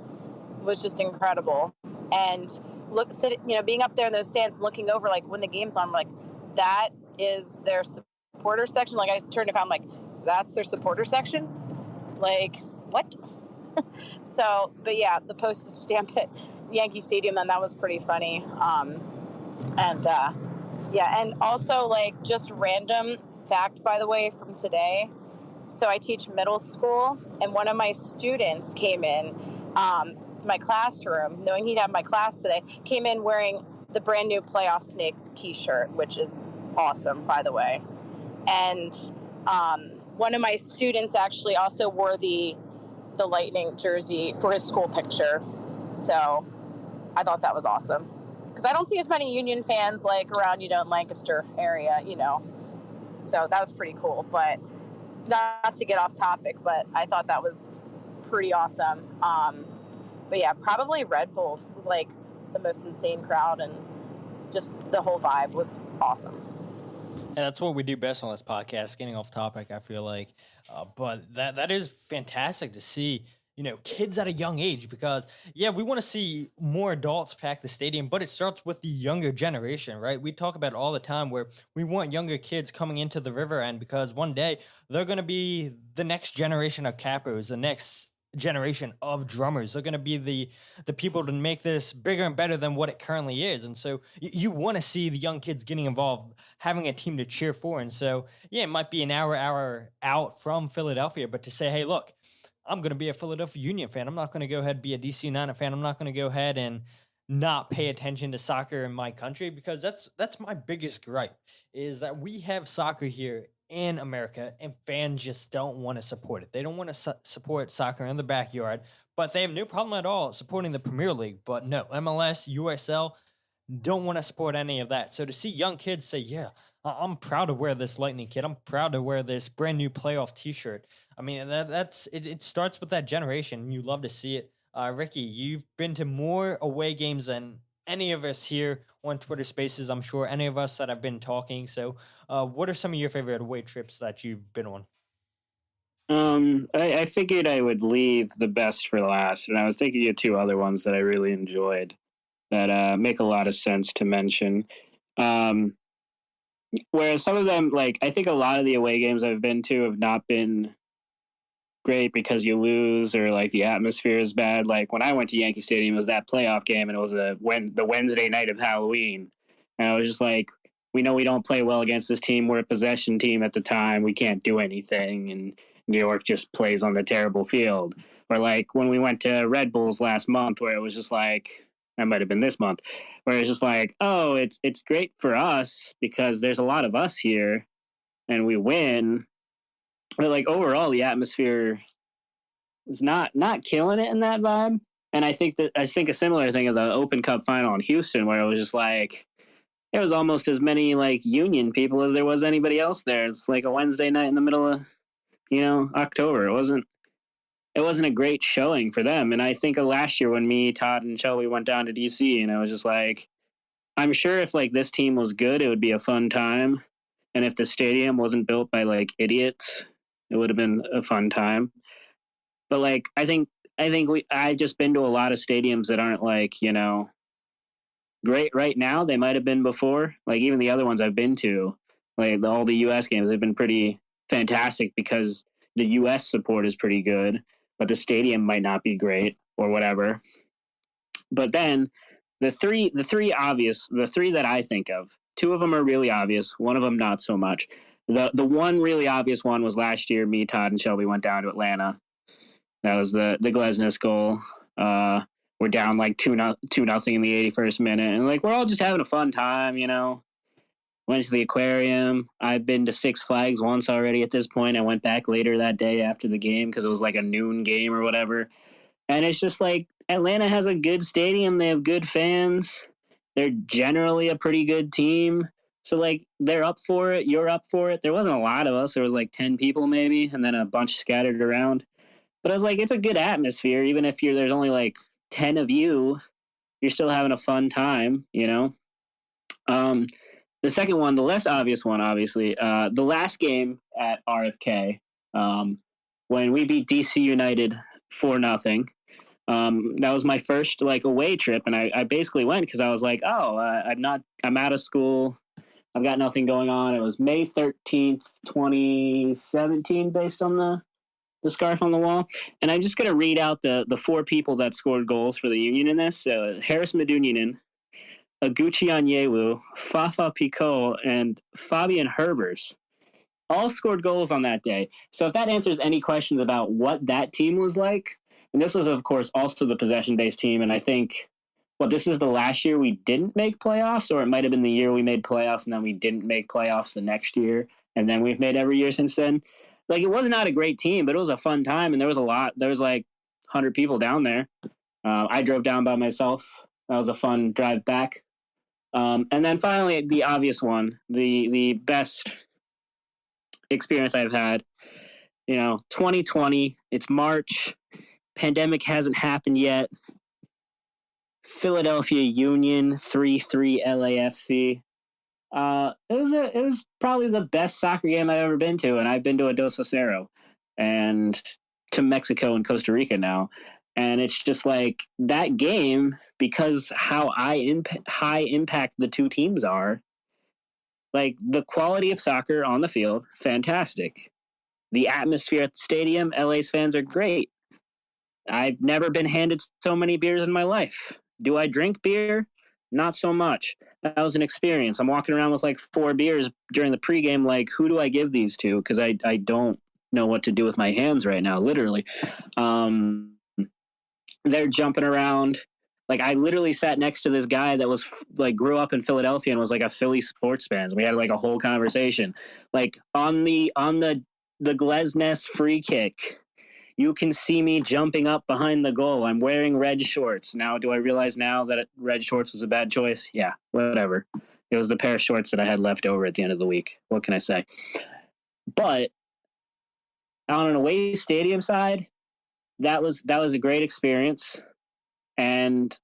was just incredible. And being up there in those stands and looking over, like when the game's on, like that is their supporter section. Like I turned to I'm like, that's their supporter section? Like, what? So, but yeah, the postage stamp at Yankee Stadium, then that was pretty funny. And also like just random fact, by the way, from today. So I teach middle school, and one of my students came in to my classroom, knowing he'd have my class today, came in wearing the brand new Playoff Snake t-shirt, which is awesome, by the way. And one of my students actually also wore the Lightning jersey for his school picture. So I thought that was awesome. Because I don't see as many Union fans like around, in Lancaster area, So that was pretty cool. But not to get off topic, but I thought that was pretty awesome. But yeah, probably Red Bull was like the most insane crowd, and just the whole vibe was awesome. And that's what we do best on this podcast, getting off topic, I feel like. But that is fantastic to see, kids at a young age, because, yeah, we want to see more adults pack the stadium, but it starts with the younger generation, right? We talk about it all the time where we want younger kids coming into the river end because one day they're going to be the next generation of capos, the next generation of drummers. They're going to be the people to make this bigger and better than what it currently is. And so you want to see the young kids getting involved, having a team to cheer for. And so, yeah, it might be an hour out from Philadelphia, but to say, hey, look, I'm going to be a Philadelphia Union fan. I'm not going to go ahead and be a DC United fan. I'm not going to go ahead and not pay attention to soccer in my country, because that's my biggest gripe, is that we have soccer here in America and fans just don't want to support it. They don't want to support soccer in the backyard, but they have no problem at all supporting the Premier League. But no, MLS, USL don't want to support any of that. So to see young kids say, yeah, I'm proud to wear this Lightning kit, I'm proud to wear this brand new playoff t-shirt. I mean, that's it starts with that generation. You love to see it. Ricky, you've been to more away games than any of us here on Twitter Spaces, I'm sure, any of us that have been talking. So what are some of your favorite away trips that you've been on? I figured I would leave the best for last, and I was thinking of two other ones that I really enjoyed that make a lot of sense to mention. Whereas some of them, like, I think a lot of the away games I've been to have not been great because you lose or like the atmosphere is bad. Like when I went to Yankee Stadium, it was that playoff game, and it was the Wednesday night of Halloween, and I was just like, we know we don't play well against this team. We're a possession team at the time. We can't do anything, and New York just plays on the terrible field. Or like when we went to Red Bulls last month, where it was just like, that might have been this month, where it's just like, oh, it's great for us because there's a lot of us here and we win. But like overall, the atmosphere is not killing it in that vibe. And I think a similar thing of the Open Cup final in Houston, where it was just like, there was almost as many like Union people as there was anybody else there. It's like a Wednesday night in the middle of, October. It wasn't a great showing for them. And I think of last year when me, Todd, and Shelby went down to DC, and I was just like, I'm sure if like this team was good, it would be a fun time. And if the stadium wasn't built by like idiots, it would have been a fun time. But like, I've just been to a lot of stadiums that aren't like, great right now. They might have been before. Like even the other ones I've been to, like all the US games, they've been pretty fantastic because the US support is pretty good, but the stadium might not be great or whatever. But then the three that I think of, two of them are really obvious, one of them not so much. The one really obvious one was last year. Me, Todd, and Shelby went down to Atlanta. That was the Glesnes goal. We're down like 2-0 in the 81st minute, and like we're all just having a fun time, Went to the aquarium. I've been to Six Flags once already at this point. I went back later that day after the game because it was like a noon game or whatever. And it's just like Atlanta has a good stadium. They have good fans. They're generally a pretty good team. So like they're up for it. You're up for it. There wasn't a lot of us. There was like 10 people maybe, and then a bunch scattered around. But I was like, it's a good atmosphere, even if there's only like 10 of you, you're still having a fun time, you know? The second one, the less obvious one, obviously, the last game at RFK, when we beat DC United 4-0. That was my first like away trip, and I basically went because I was like, oh, I'm out of school. I've got nothing going on. It was May 13th, 2017, based on the scarf on the wall. And I'm just going to read out the four people that scored goals for the Union in this. Harris Medunjanin, Aguchi Onyewu, Fafa Picault, and Fabian Herbers all scored goals on that day. So if that answers any questions about what that team was like, and this was, of course, also the possession-based team, and I think, this is the last year we didn't make playoffs, or it might have been the year we made playoffs and then we didn't make playoffs the next year, and then we've made every year since then. Like, it was not a great team, but it was a fun time, and there was like 100 people down there. I drove down by myself. That was a fun drive back. And then finally, the obvious one, the best experience I've had, 2020, it's March, pandemic hasn't happened yet. Philadelphia Union 3-3 LAFC. It was probably the best soccer game I've ever been to, and I've been to a Dos Acero and to Mexico and Costa Rica now. And it's just like that game, because how high impact the two teams are, like the quality of soccer on the field, fantastic. The atmosphere at the stadium, LA's fans are great. I've never been handed so many beers in my life. Do I drink beer? Not so much. That was an experience. I'm walking around with like 4 beers during the pregame, like, who do I give these to? Because I don't know what to do with my hands right now, literally. They're jumping around. Like, I literally sat next to this guy that was like grew up in Philadelphia and was like a Philly sports fan. We had like a whole conversation. Like on the Glesnes free kick, you can see me jumping up behind the goal. I'm wearing red shorts. Now, do I realize now that red shorts was a bad choice? Yeah, whatever. It was the pair of shorts that I had left over at the end of the week. What can I say? But on an away stadium side, that was a great experience. And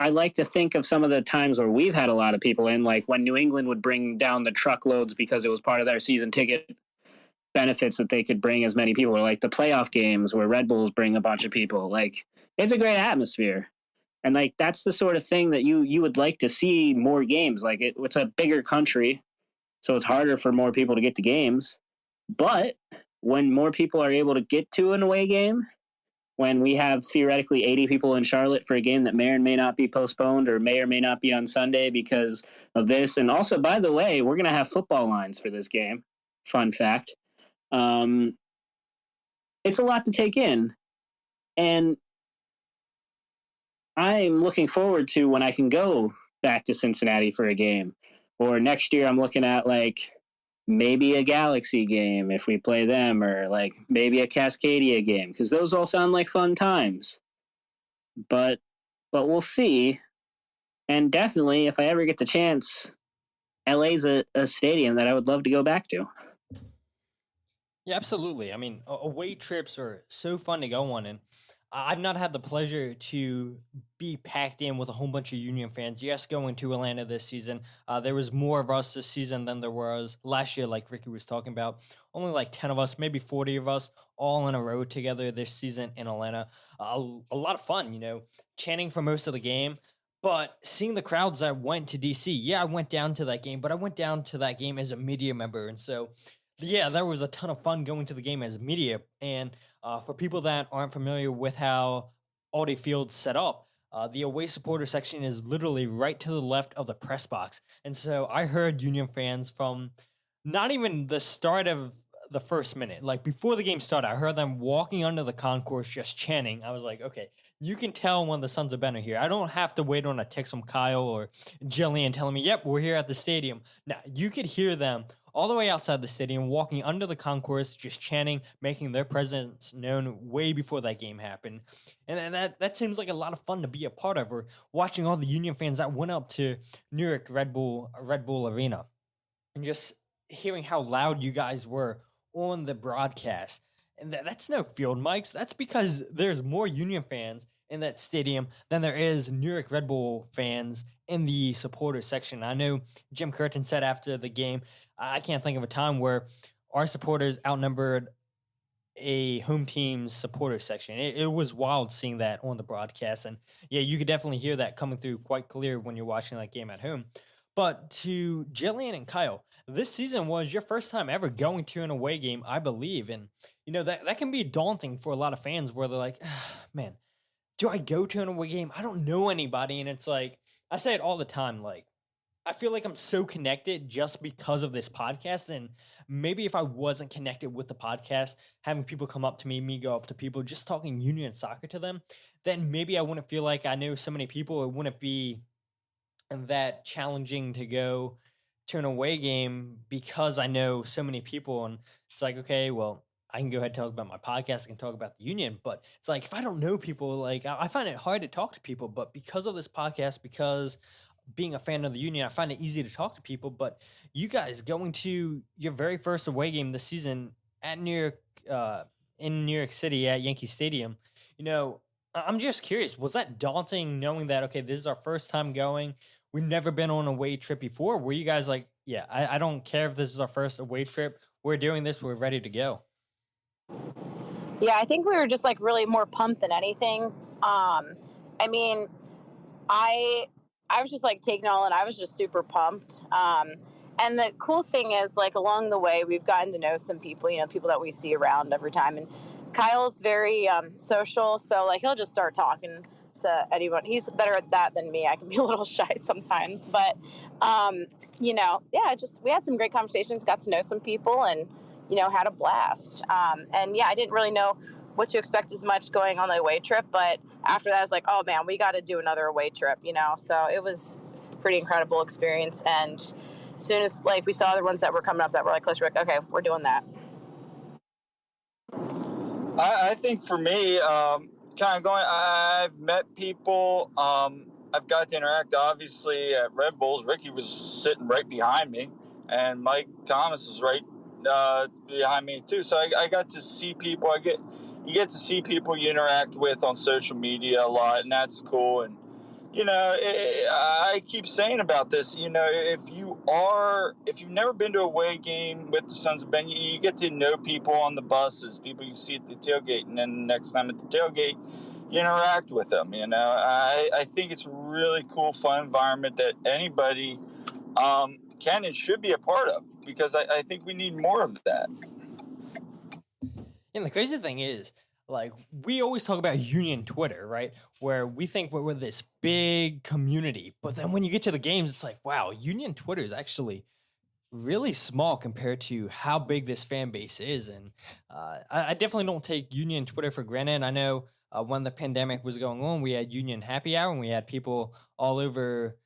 I like to think of some of the times where we've had a lot of people in, like when New England would bring down the truckloads because it was part of their season ticket benefits that they could bring as many people, or like the playoff games where Red Bulls bring a bunch of people. Like, it's a great atmosphere. And like, that's the sort of thing that you would like to see more games. Like, it's a bigger country, so it's harder for more people to get to games. But when more people are able to get to an away game, when we have theoretically 80 people in Charlotte for a game that may or may not be postponed or may not be on Sunday because of this. And also, by the way, we're going to have football lines for this game. Fun fact. It's a lot to take in. And I'm looking forward to when I can go back to Cincinnati for a game. Or next year, I'm looking at like maybe a Galaxy game if we play them, or like maybe a Cascadia game, because those all sound like fun times. But we'll see. And definitely, if I ever get the chance, LA's a stadium that I would love to go back to. Yeah, absolutely. I mean, away trips are so fun to go on, and I've not had the pleasure to be packed in with a whole bunch of Union fans. Yes, going to Atlanta this season, there was more of us this season than there was last year, like Ricky was talking about. Only like 10 of us, maybe 40 of us, all in a row together this season in Atlanta. A lot of fun, chanting for most of the game. But seeing the crowds that went to DC, yeah, I went down to that game, but I went down to that game as a media member. And so, yeah, there was a ton of fun going to the game as media. And for people that aren't familiar with how Audi Field's set up, the away supporter section is literally right to the left of the press box. And so I heard Union fans from not even the start of the first minute, like before the game started, I heard them walking under the concourse just chanting. I was like, okay, you can tell when the Sons of Ben are here. I don't have to wait on a text from Kyle or Jillian telling me, yep, we're here at the stadium. Now, you could hear them all the way outside the stadium, walking under the concourse, just chanting, making their presence known way before that game happened. And that seems like a lot of fun to be a part of, or watching all the Union fans that went up to New York Red Bull Arena and just hearing how loud you guys were on the broadcast. And that's no field mics. That's because there's more Union fans in that stadium than there is New York Red Bull fans in the supporter section. I know Jim Curtin said after the game, I can't think of a time where our supporters outnumbered a home team's supporter section. It was wild seeing that on the broadcast. And yeah, you could definitely hear that coming through quite clear when you're watching that game at home. But to Jillian and Kyle, this season was your first time ever going to an away game, I believe. And, that can be daunting for a lot of fans where they're like, man, do I go to an away game? I don't know anybody. And it's like, I say it all the time, like, I feel like I'm so connected just because of this podcast. And maybe if I wasn't connected with the podcast, having people come up to me go up to people, just talking union soccer to them, then maybe I wouldn't feel like I know so many people. It wouldn't be that challenging to go to an away game because I know so many people. And it's like, okay, well, I can go ahead and talk about my podcast. I can talk about the union. But it's like, if I don't know people, like I find it hard to talk to people. But because of this podcast, because being a fan of the union, I find it easy to talk to people. But you guys going to your very first away game this season at New York, in New York City at Yankee Stadium, I'm just curious, was that daunting knowing that, okay, this is our first time going? We've never been on a away trip before. Were you guys like, yeah, I don't care if this is our first away trip. We're doing this. We're ready to go. Yeah, I think we were just like really more pumped than anything. I mean, I was just like taking it all in. I was just super pumped. And the cool thing is, like, along the way, we've gotten to know some people, people that we see around every time. And Kyle's very social. So, like, he'll just start talking to anyone. He's better at that than me. I can be a little shy sometimes. But, we had some great conversations, got to know some people, and, had a blast. And, yeah, I didn't really know what to expect as much going on the away trip. But after that, I was like, oh, man, we got to do another away trip, So it was a pretty incredible experience. And as soon as, like, we saw other ones that were coming up that were, like, close, we're like, okay, we're doing that. I think for me, kind of going, I've met people. I've got to interact, obviously, at Red Bulls. Ricky was sitting right behind me, and Mike Thomas was right behind me, too. So I got to see people. You get to see people you interact with on social media a lot, and that's cool. And, I keep saying about this, if you've never been to a away game with the Sons of Ben, you get to know people on the buses, people you see at the tailgate, and then next time at the tailgate, you interact with them. I think it's a really cool, fun environment that anybody can and should be a part of, because I think we need more of that. And the crazy thing is, like, we always talk about union Twitter, right? Where we think we're this big community. But then when you get to the games, it's like, wow, union Twitter is actually really small compared to how big this fan base is. And I definitely don't take union Twitter for granted. I know when the pandemic was going on, we had union happy hour and we had people all over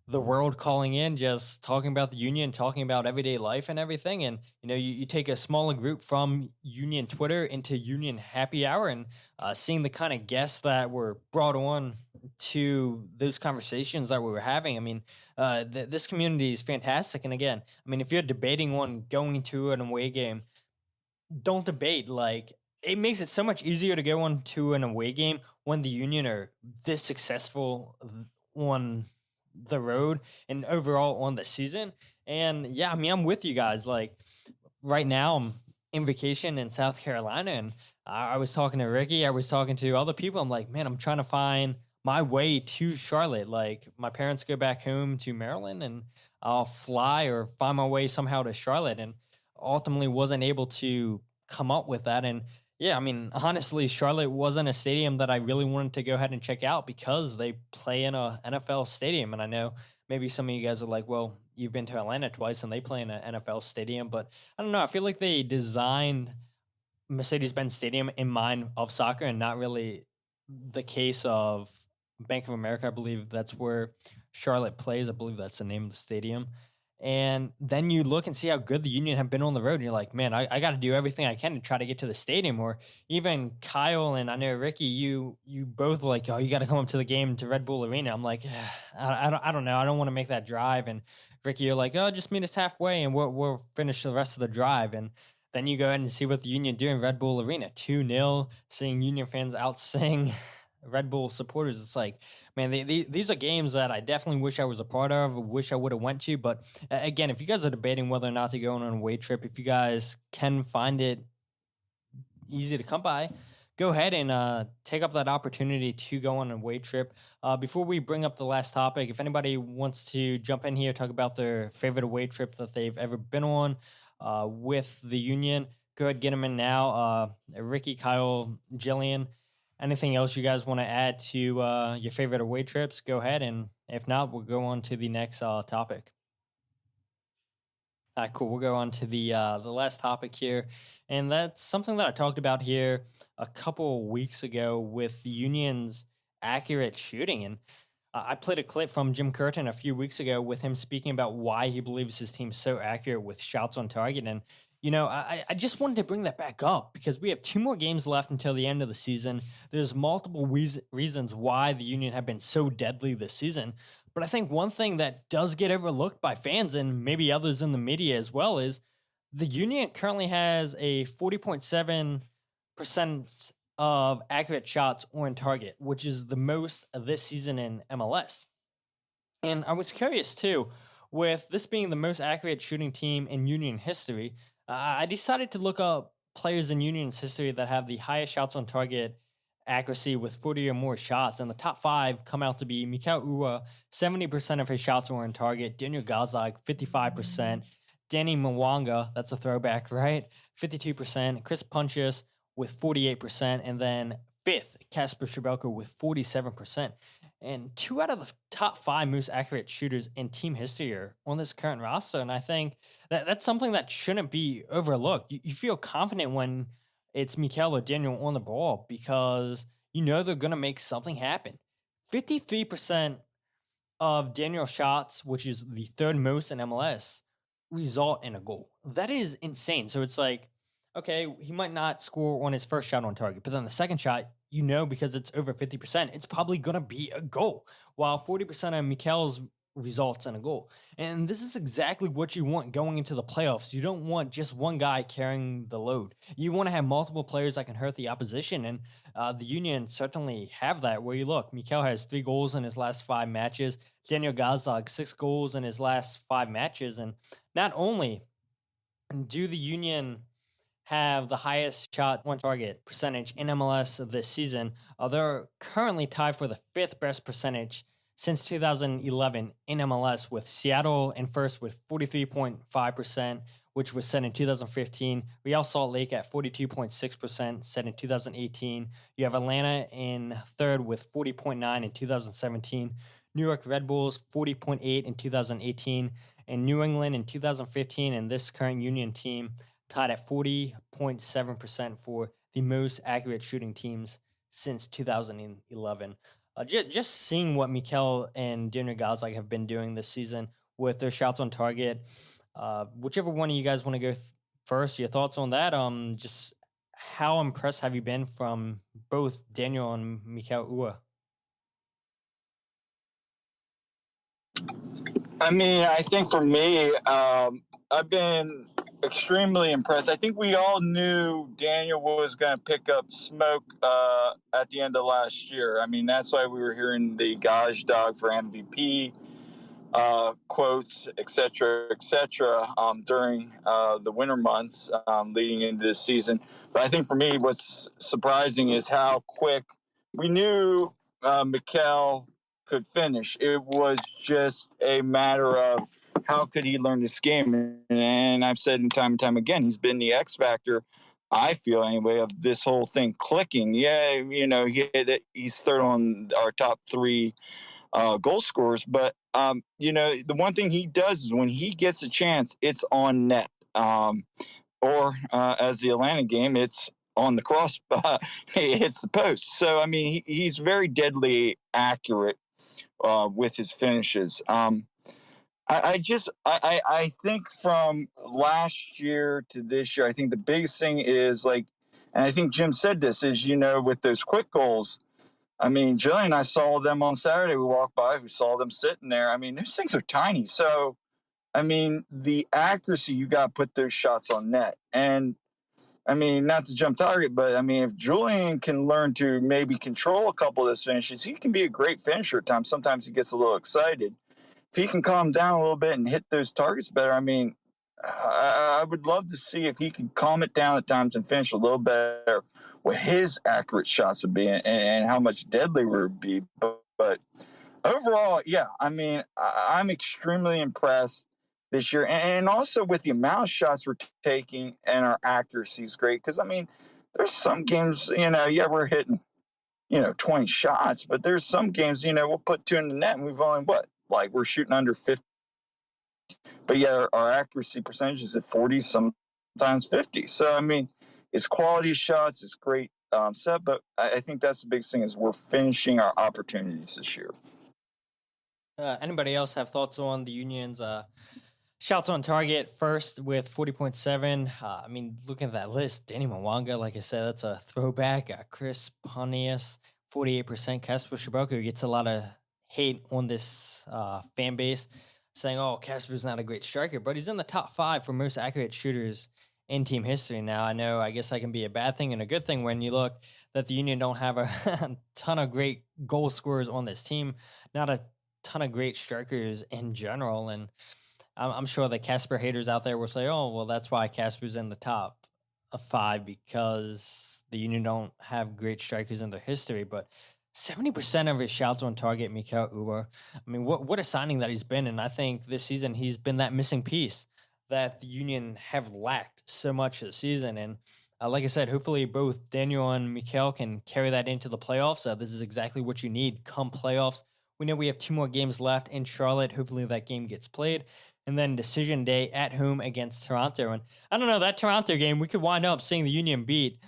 the world calling in, just talking about the union, talking about everyday life and everything. And, you take a smaller group from union Twitter into union happy hour, and seeing the kind of guests that were brought on to those conversations that we were having. I mean, this community is fantastic. And again, I mean, if you're debating on going to an away game, don't debate. Like, it makes it so much easier to go on to an away game when the union are this successful on the road and overall on the season. And yeah, I mean, I'm with you guys. Like, right now I'm in vacation in South Carolina, and I was talking to Ricky, I was talking to other people. I'm like, man, I'm trying to find my way to Charlotte. Like, my parents go back home to Maryland, and I'll fly or find my way somehow to Charlotte, and ultimately wasn't able to come up with that. And yeah, I mean, honestly, Charlotte wasn't a stadium that I really wanted to go ahead and check out because they play in a NFL stadium. And I know maybe some of you guys are like, well, you've been to Atlanta twice and they play in an NFL stadium. But I don't know. I feel like they designed Mercedes-Benz Stadium in mind of soccer and not really the case of Bank of America. I believe that's where Charlotte plays. I believe that's the name of the stadium. And then you look and see how good the Union have been on the road. And you're like, man, I got to do everything I can to try to get to the stadium. Or even Kyle and I know Ricky, you both like, oh, you got to come up to the game to Red Bull Arena. I'm like, I don't know. I don't want to make that drive. And Ricky, you're like, oh, just meet us halfway and we'll finish the rest of the drive. And then you go ahead and see what the Union do in Red Bull Arena, 2-0, seeing Union fans out sing Red Bull supporters, it's like, man, these are games that I definitely wish I was a part of, wish I would have went to. But again, if you guys are debating whether or not to go on a away trip, if you guys can find it easy to come by, go ahead and take up that opportunity to go on a away trip. Before we bring up the last topic, if anybody wants to jump in here, talk about their favorite away trip that they've ever been on with the Union, go ahead, get them in now. Ricky, Kyle, Jillian, anything else you guys want to add to your favorite away trips, go ahead. And if not, we'll go on to the next topic. All right, cool. We'll go on to the last topic here, and that's something that I talked about here a couple weeks ago with the Union's accurate shooting. And I played a clip from Jim Curtin a few weeks ago with him speaking about why he believes his team's so accurate with shots on target. And I just wanted to bring that back up because we have 2 more games left until the end of the season. There's multiple reasons why the Union have been so deadly this season. But I think one thing that does get overlooked by fans and maybe others in the media as well is the Union currently has a 40.7% of accurate shots on target, which is the most this season in MLS. And I was curious too, with this being the most accurate shooting team in Union history, I decided to look up players in Union's history that have the highest shots on target accuracy with 40 or more shots, and the top 5 come out to be Mikel Ua, 70% of his shots were on target, Daniel Gazdag, 55%, Danny Mwanga, that's a throwback, right? 52%, Chris Punches with 48%, and then 5th, Kasper Schrebelka with 47%. And 2 out of the top 5 most accurate shooters in team history are on this current roster, and I think that's something that shouldn't be overlooked. You feel confident when it's Mikel or Daniel on the ball because they're going to make something happen. 53% of Daniel's shots, which is the 3rd most in MLS, result in a goal. That is insane. So it's like, okay, he might not score on his first shot on target, but then the second shot, because it's over 50%, it's probably going to be a goal, while 40% of Mikel's results in a goal. And this is exactly what you want going into the playoffs. You don't want just one guy carrying the load. You want to have multiple players that can hurt the opposition, and the Union certainly have that. Where you look, Mikel has 3 goals in his last 5 matches. Daniel Gazdag, 6 goals in his last 5 matches. And not only do the Union have the highest shot on target percentage in MLS this season, they're currently tied for the 5th best percentage since 2011 in MLS, with Seattle in first with 43.5%, which was set in 2015. Real Salt Lake at 42.6%, set in 2018. You have Atlanta in third with 40.9 in 2017. New York Red Bulls 40.8 in 2018, and New England in 2015, and this current Union team tied at 40.7% for the most accurate shooting teams since 2011. Just seeing what Mikel and Daniel Gazdag have been doing this season with their shots on target. Whichever one of you guys want to go first, your thoughts on that? Just how impressed have you been from both Daniel and Mikel Ua? I mean, I think for me, I've been extremely impressed. I think we all knew Daniel was going to pick up smoke at the end of last year. I mean, that's why we were hearing the Gaj Dog for MVP quotes, et cetera, during the winter months leading into this season. But I think for me, what's surprising is how quick we knew Mikel could finish. It was just a matter of how could he learn this game. And I've said time and time again, he's been the X factor, I feel anyway, of this whole thing clicking. Yeah, he's third on our top 3 goal scorers. But, the one thing he does is when he gets a chance, it's on net. Or as the Atlanta game, it's on the crossbar, it hits the post. So, I mean, he's very deadly accurate with his finishes. I think from last year to this year, I think the biggest thing is and I think Jim said this, is, with those quick goals, I mean, Jillian and I saw them on Saturday. We walked by, we saw them sitting there. I mean, those things are tiny. So, I mean, the accuracy, you got to put those shots on net. And I mean, not to jump target, but I mean, if Julian can learn to maybe control a couple of those finishes, he can be a great finisher at times. Sometimes he gets a little excited. If he can calm down a little bit and hit those targets better, I mean, I would love to see if he can calm it down at times and finish a little better, what his accurate shots would be and how much deadlier it would be. But overall, yeah, I mean, I'm extremely impressed this year. And also with the amount of shots we're taking and our accuracy is great. Because, I mean, there's some games, yeah, we're hitting, 20 shots, but there's some games, we'll put 2 in the net and we've only, we're shooting under 50. But yeah, our accuracy percentage is at 40, sometimes 50. So, I mean, it's quality shots, it's great set, but I think that's the biggest thing is we're finishing our opportunities this year. Anybody else have thoughts on the Union's shots on target first with 40.7? I mean, looking at that list, Danny Mwanga, like I said, that's a throwback. Chris Pontius, 48%. Kasper Schwaber gets a lot of hate on this fan base, saying, oh, Kasper's not a great striker, but he's in the top 5 for most accurate shooters in team history. Now, I guess that can be a bad thing and a good thing when you look that the Union don't have a ton of great goal scorers on this team, not a ton of great strikers in general. And I'm sure the Kasper haters out there will say, oh, well, that's why Kasper's in the top 5 because the Union don't have great strikers in their history. But 70% of his shots on target, Mikael Uber. I mean, what a signing that he's been. And I think this season he's been that missing piece that the Union have lacked so much this season. And like I said, hopefully both Daniel and Mikael can carry that into the playoffs. This is exactly what you need come playoffs. We know we have 2 more games left in Charlotte. Hopefully that game gets played. And then decision day at home against Toronto. And I don't know, that Toronto game, we could wind up seeing the Union beat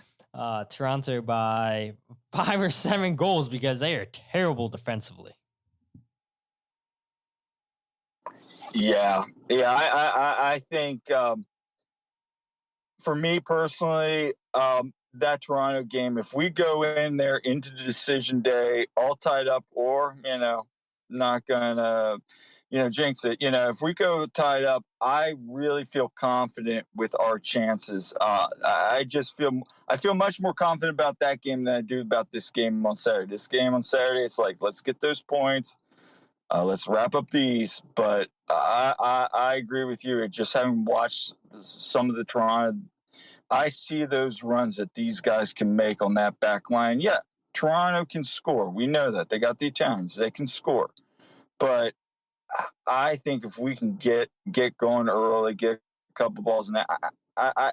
Toronto by 5 or 7 goals because they are terrible defensively. Yeah. I think for me personally, that Toronto game, if we go in there into the decision day all tied up or, not gonna, jinx it, if we go tied up, I really feel confident with our chances. I feel much more confident about that game than I do about this game on Saturday. This game on Saturday, it's like, let's get those points. Let's wrap up these. But I agree with you. Just having watched some of the Toronto, I see those runs that these guys can make on that back line. Yeah, Toronto can score. We know that. They got the Italians. They can score. But I think if we can get going early, get a couple balls in that, I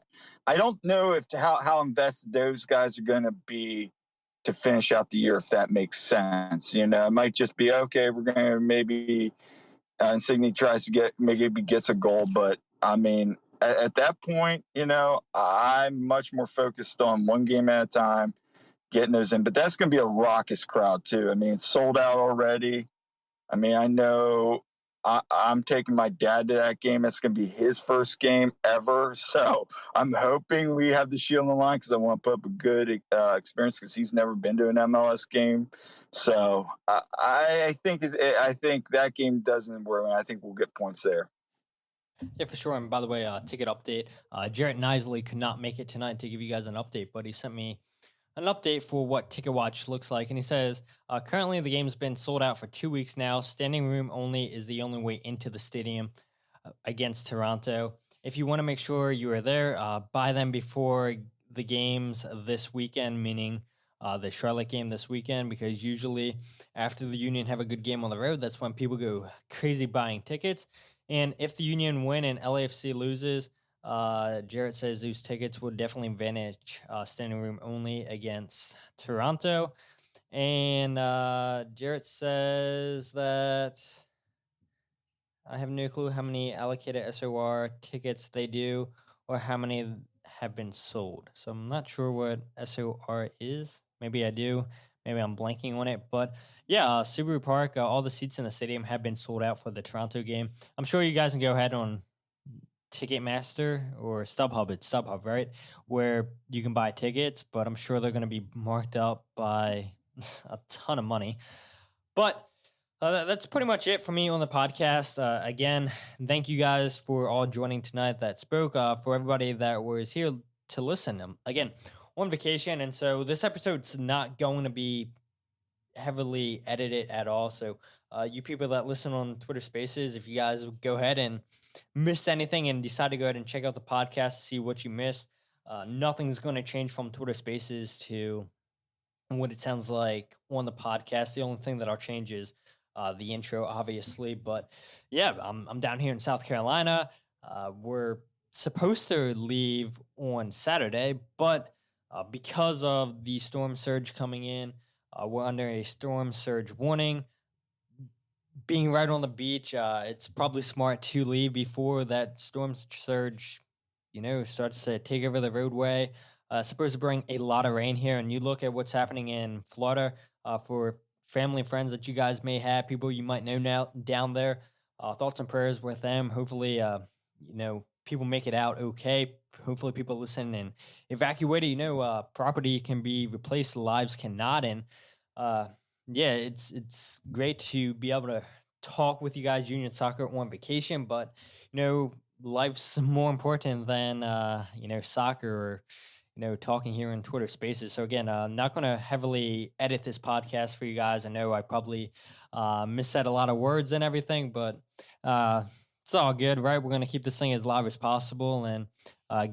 don't know how invested those guys are going to be to finish out the year, if that makes sense. It might just be, okay, we're going to maybe Insigne tries to maybe gets a goal. But, I mean, at that point, I'm much more focused on one game at a time, getting those in. But that's going to be a raucous crowd, too. I mean, it's sold out already. I mean, I know I'm taking my dad to that game. It's going to be his first game ever. So I'm hoping we have the shield on the line because I want to put up a good experience because he's never been to an MLS game. So I think that game doesn't work. I think we'll get points there. Yeah, for sure. And by the way, ticket update. Jarrett Nisley could not make it tonight to give you guys an update, but he sent me an update for what Ticket Watch looks like. And he says, currently the game's been sold out for 2 weeks now. Standing room only is the only way into the stadium against Toronto. If you want to make sure you are there, buy them before the games this weekend, meaning the Charlotte game this weekend, because usually after the Union have a good game on the road, that's when people go crazy buying tickets. And if the Union win and LAFC loses, Jarrett says those tickets would definitely vanish standing room only against Toronto. And Jarrett says that I have no clue how many allocated SOR tickets they do or how many have been sold. So I'm not sure what SOR is. Maybe I do. Maybe I'm blanking on it. But yeah, Subaru Park, all the seats in the stadium have been sold out for the Toronto game. I'm sure you guys can go ahead on Ticketmaster or StubHub. It's StubHub, right? Where you can buy tickets, but I'm sure they're going to be marked up by a ton of money. But that's pretty much it for me on the podcast. Again, thank you guys for all joining tonight that spoke. For everybody that was here to listen. Again, on vacation, and so this episode's not going to be heavily edited at all. So you people that listen on Twitter Spaces, if you guys go ahead and miss anything and decide to go ahead and check out the podcast to see what you missed, nothing's going to change from Twitter Spaces to what it sounds like on the podcast. The only thing that I'll change is the intro, obviously. But yeah, I'm down here in South Carolina. We're supposed to leave on Saturday, but because of the storm surge coming in, we're under a storm surge warning. Being right on the beach, it's probably smart to leave before that storm surge, starts to take over the roadway. Supposed to bring a lot of rain here, and you look at what's happening in Florida for family and friends that you guys may have, people you might know now down there. Thoughts and prayers with them. Hopefully, people make it out okay. Hopefully people listen and evacuate it. Property can be replaced, lives cannot. And it's great to be able to talk with you guys, Union Soccer, on vacation, but life's more important than soccer or talking here in Twitter Spaces. So again, I'm not going to heavily edit this podcast for you guys. I know I probably missaid a lot of words and everything, but it's all good, right? We're going to keep this thing as live as possible and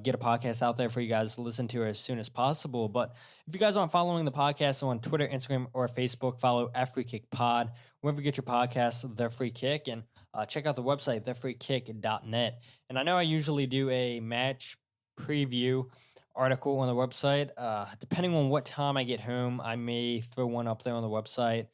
get a podcast out there for you guys to listen to as soon as possible. But if you guys aren't following the podcast on Twitter, Instagram, or Facebook, follow Free Kick Pod. Wherever you get your podcasts, The Free Kick, and check out the website, thefreekick.net. And I know I usually do a match preview article on the website. Depending on what time I get home, I may throw one up there on the website.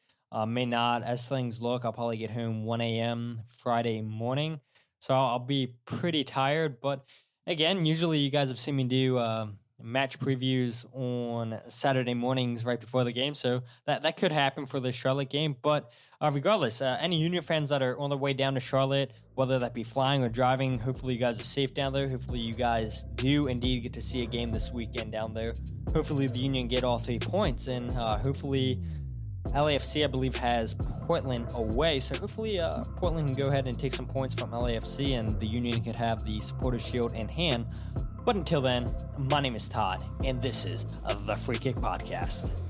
May not. As things look, I'll probably get home 1 a.m. Friday morning. So I'll be pretty tired. But again, usually you guys have seen me do match previews on Saturday mornings right before the game. So that could happen for the Charlotte game. But regardless, any Union fans that are on their way down to Charlotte, whether that be flying or driving, hopefully you guys are safe down there. Hopefully you guys do indeed get to see a game this weekend down there. Hopefully the Union get all 3 points. And hopefully LAFC, I believe, has Portland away. So hopefully Portland can go ahead and take some points from LAFC and the Union could have the Supporters Shield in hand. But until then, my name is Todd, and this is the Free Kick Podcast.